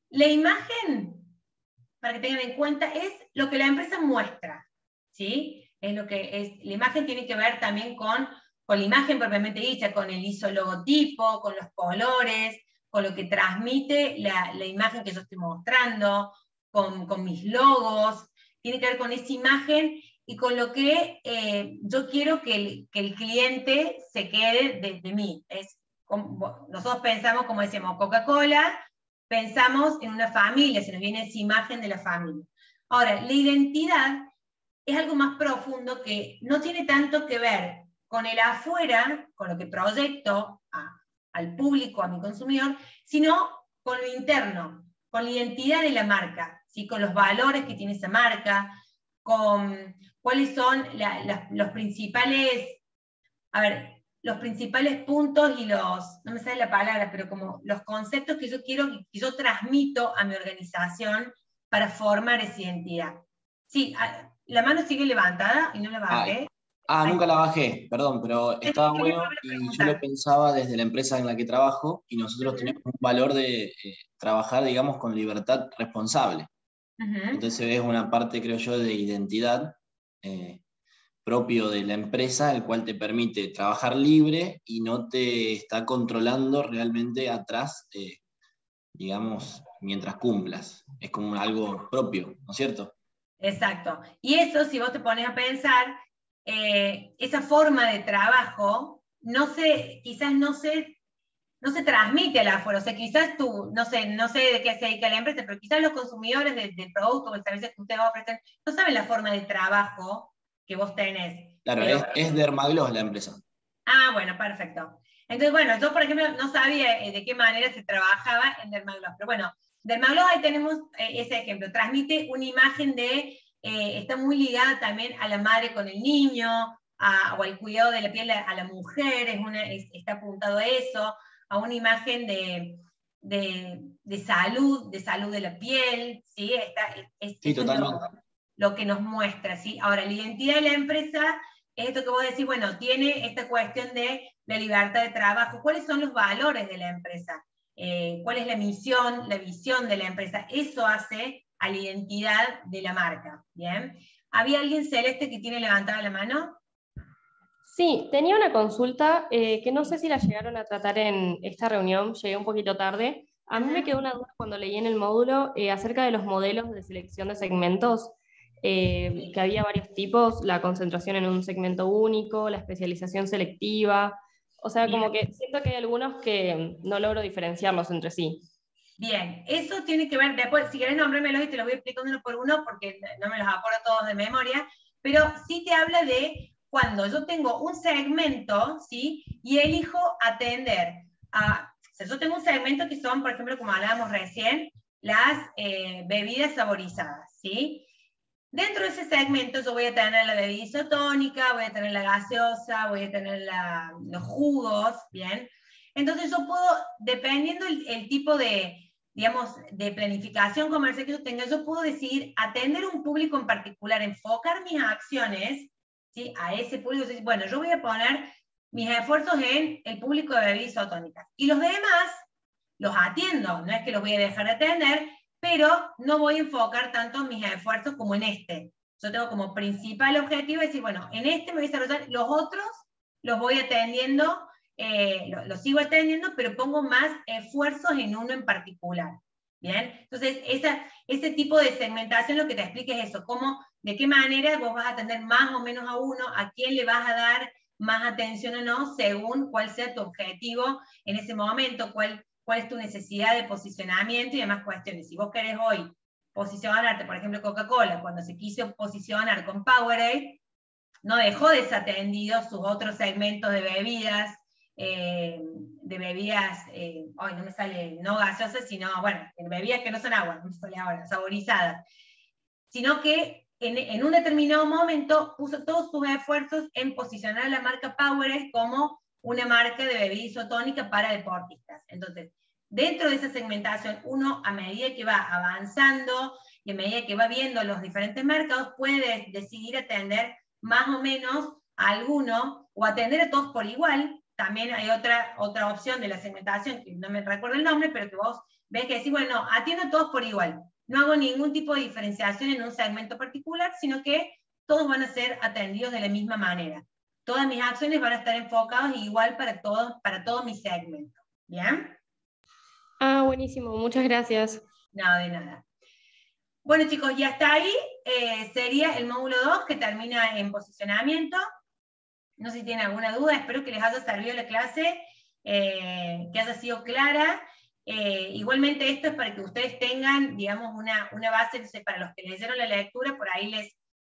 La imagen, para que tengan en cuenta, es lo que la empresa muestra, ¿sí? Es lo que es, la imagen tiene que ver también con la imagen propiamente dicha, con el logotipo, con los colores, con lo que transmite la imagen que yo estoy mostrando, con mis logos, tiene que ver con esa imagen y con lo que yo quiero que el cliente se quede de mí. Nosotros pensamos, como decíamos, Coca-Cola, pensamos en una familia, se nos viene esa imagen de la familia. Ahora, la identidad es algo más profundo que no tiene tanto que ver con el afuera, con lo que proyecto al público, a mi consumidor, sino con lo interno, con la identidad de la marca, ¿sí? Con los valores que tiene esa marca, con cuáles son los principales, los principales puntos y no me sale la palabra, pero como los conceptos que yo quiero, que yo transmito a mi organización para formar esa identidad. Sí, la mano sigue levantada y no la bajé. Nunca la bajé, perdón, pero estaba bueno y yo lo pensaba desde la empresa en la que trabajo y nosotros tenemos un valor de trabajar, digamos, con libertad responsable. Entonces es una parte, creo yo, de identidad propio de la empresa, el cual te permite trabajar libre y no te está controlando realmente atrás digamos, mientras cumplas. Es como algo propio, ¿no es cierto? Exacto. Y eso, si vos te pones a pensar, esa forma de trabajo, quizás no se transmite al afuera. O sea, quizás tú, no sé de qué se dedica la empresa, pero quizás los consumidores del producto o el servicio que ustedes ofrecen no saben la forma de trabajo que vos tenés. Claro, Pero, es Dermagloss la empresa. bueno, perfecto. Entonces, bueno, yo, por ejemplo, no sabía de qué manera se trabajaba en Dermagloss, pero bueno, Dermagloss, ahí tenemos ese ejemplo. Transmite una imagen está muy ligada también a la madre con el niño, o al cuidado de la piel a la mujer, está apuntado a eso, a una imagen de salud de la piel, ¿sí? Sí, totalmente. Lo que nos muestra, ¿sí? Ahora, la identidad de la empresa es esto que vos decís, bueno, tiene esta cuestión de la libertad de trabajo. ¿Cuáles son los valores de la empresa? ¿Cuál es la misión, la visión de la empresa? Eso hace a la identidad de la marca, ¿bien? ¿Había alguien, Celeste, que tiene levantada la mano? Sí, tenía una consulta que no sé si la llegaron a tratar en esta reunión, llegué un poquito tarde. A mí me quedó una duda cuando leí en el módulo acerca de los modelos de selección de segmentos, que había varios tipos, la concentración en un segmento único, la especialización selectiva, o sea, como que siento que hay algunos que no logro diferenciarlos entre sí. Bien, eso tiene que ver, después, si querés nombrármelos y te los voy explicando uno por uno, porque no me los acuerdo todos de memoria, pero sí te habla de cuando yo tengo un segmento, ¿sí? Y elijo atender o sea, yo tengo un segmento que son, por ejemplo, como hablábamos recién, las bebidas saborizadas, ¿sí? Dentro de ese segmento yo voy a tener la bebida isotónica, voy a tener la gaseosa, voy a tener los jugos, ¿bien? Entonces yo puedo, dependiendo el tipo digamos, de planificación comercial que yo tenga, yo puedo decidir atender un público en particular, enfocar mis acciones, ¿sí? A ese público. Bueno, yo voy a poner mis esfuerzos en el público de bebidas isotónicas. Y los demás los atiendo, no es que los voy a dejar de atender, pero no voy a enfocar tanto mis esfuerzos como en este. Yo tengo como principal objetivo decir, bueno, en este me voy a desarrollar, los otros los voy atendiendo, los sigo atendiendo, pero pongo más esfuerzos en uno en particular. ¿Bien? Entonces, ese tipo de segmentación lo que te explica es eso, de qué manera vos vas a atender más o menos a uno, a quién le vas a dar más atención o no, según cuál sea tu objetivo en ese momento, cuál es tu necesidad de posicionamiento y demás cuestiones. Si vos querés hoy posicionarte, por ejemplo, Coca-Cola, cuando se quiso posicionar con Powerade, no dejó desatendidos sus otros segmentos de bebidas, no me sale, no gaseosas, sino, bueno, bebidas que no son agua, no me sale ahora, saborizadas, sino que en un determinado momento puso todos sus esfuerzos en posicionar a la marca Powerade como una marca de bebida isotónica para deportistas. Entonces, dentro de esa segmentación, uno a medida que va avanzando y a medida que va viendo los diferentes mercados, puede decidir atender más o menos a alguno o atender a todos por igual. También hay otra opción de la segmentación, que no me recuerdo el nombre, pero que vos ves que decís, bueno, atiendo a todos por igual. No hago ningún tipo de diferenciación en un segmento particular, sino que todos van a ser atendidos de la misma manera. Todas mis acciones van a estar enfocadas igual para todos mis segmentos. ¿Bien? Buenísimo, muchas gracias. No, de nada. Bueno, chicos, y hasta ahí sería el módulo 2, que termina en posicionamiento. No sé si tienen alguna duda, espero que les haya servido la clase, que haya sido clara. Igualmente esto es para que ustedes tengan, digamos, una base, para los que leyeron la lectura, por ahí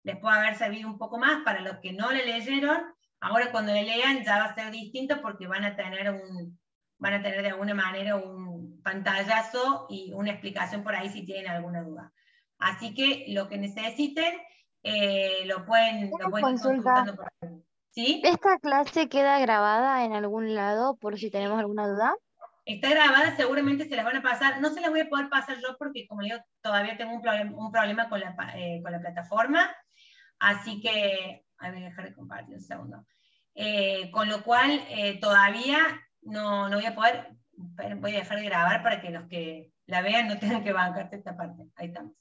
les puede haber servido un poco más. Para los que no la leyeron, ahora cuando la lean ya va a ser distinto, porque van a tener de alguna manera un pantallazo y una explicación por ahí si tienen alguna duda. Así que lo que necesiten, lo pueden ir consultando por ahí. ¿Sí? ¿Esta clase queda grabada en algún lado por si tenemos alguna duda? Está grabada, seguramente se las van a pasar. No se las voy a poder pasar yo porque, como digo, todavía tengo un problema con la plataforma. Así que, a ver, voy a dejar de compartir un segundo. Con lo cual, todavía no voy a poder, voy a dejar de grabar para que los que la vean no tengan que bancarte esta parte. Ahí estamos.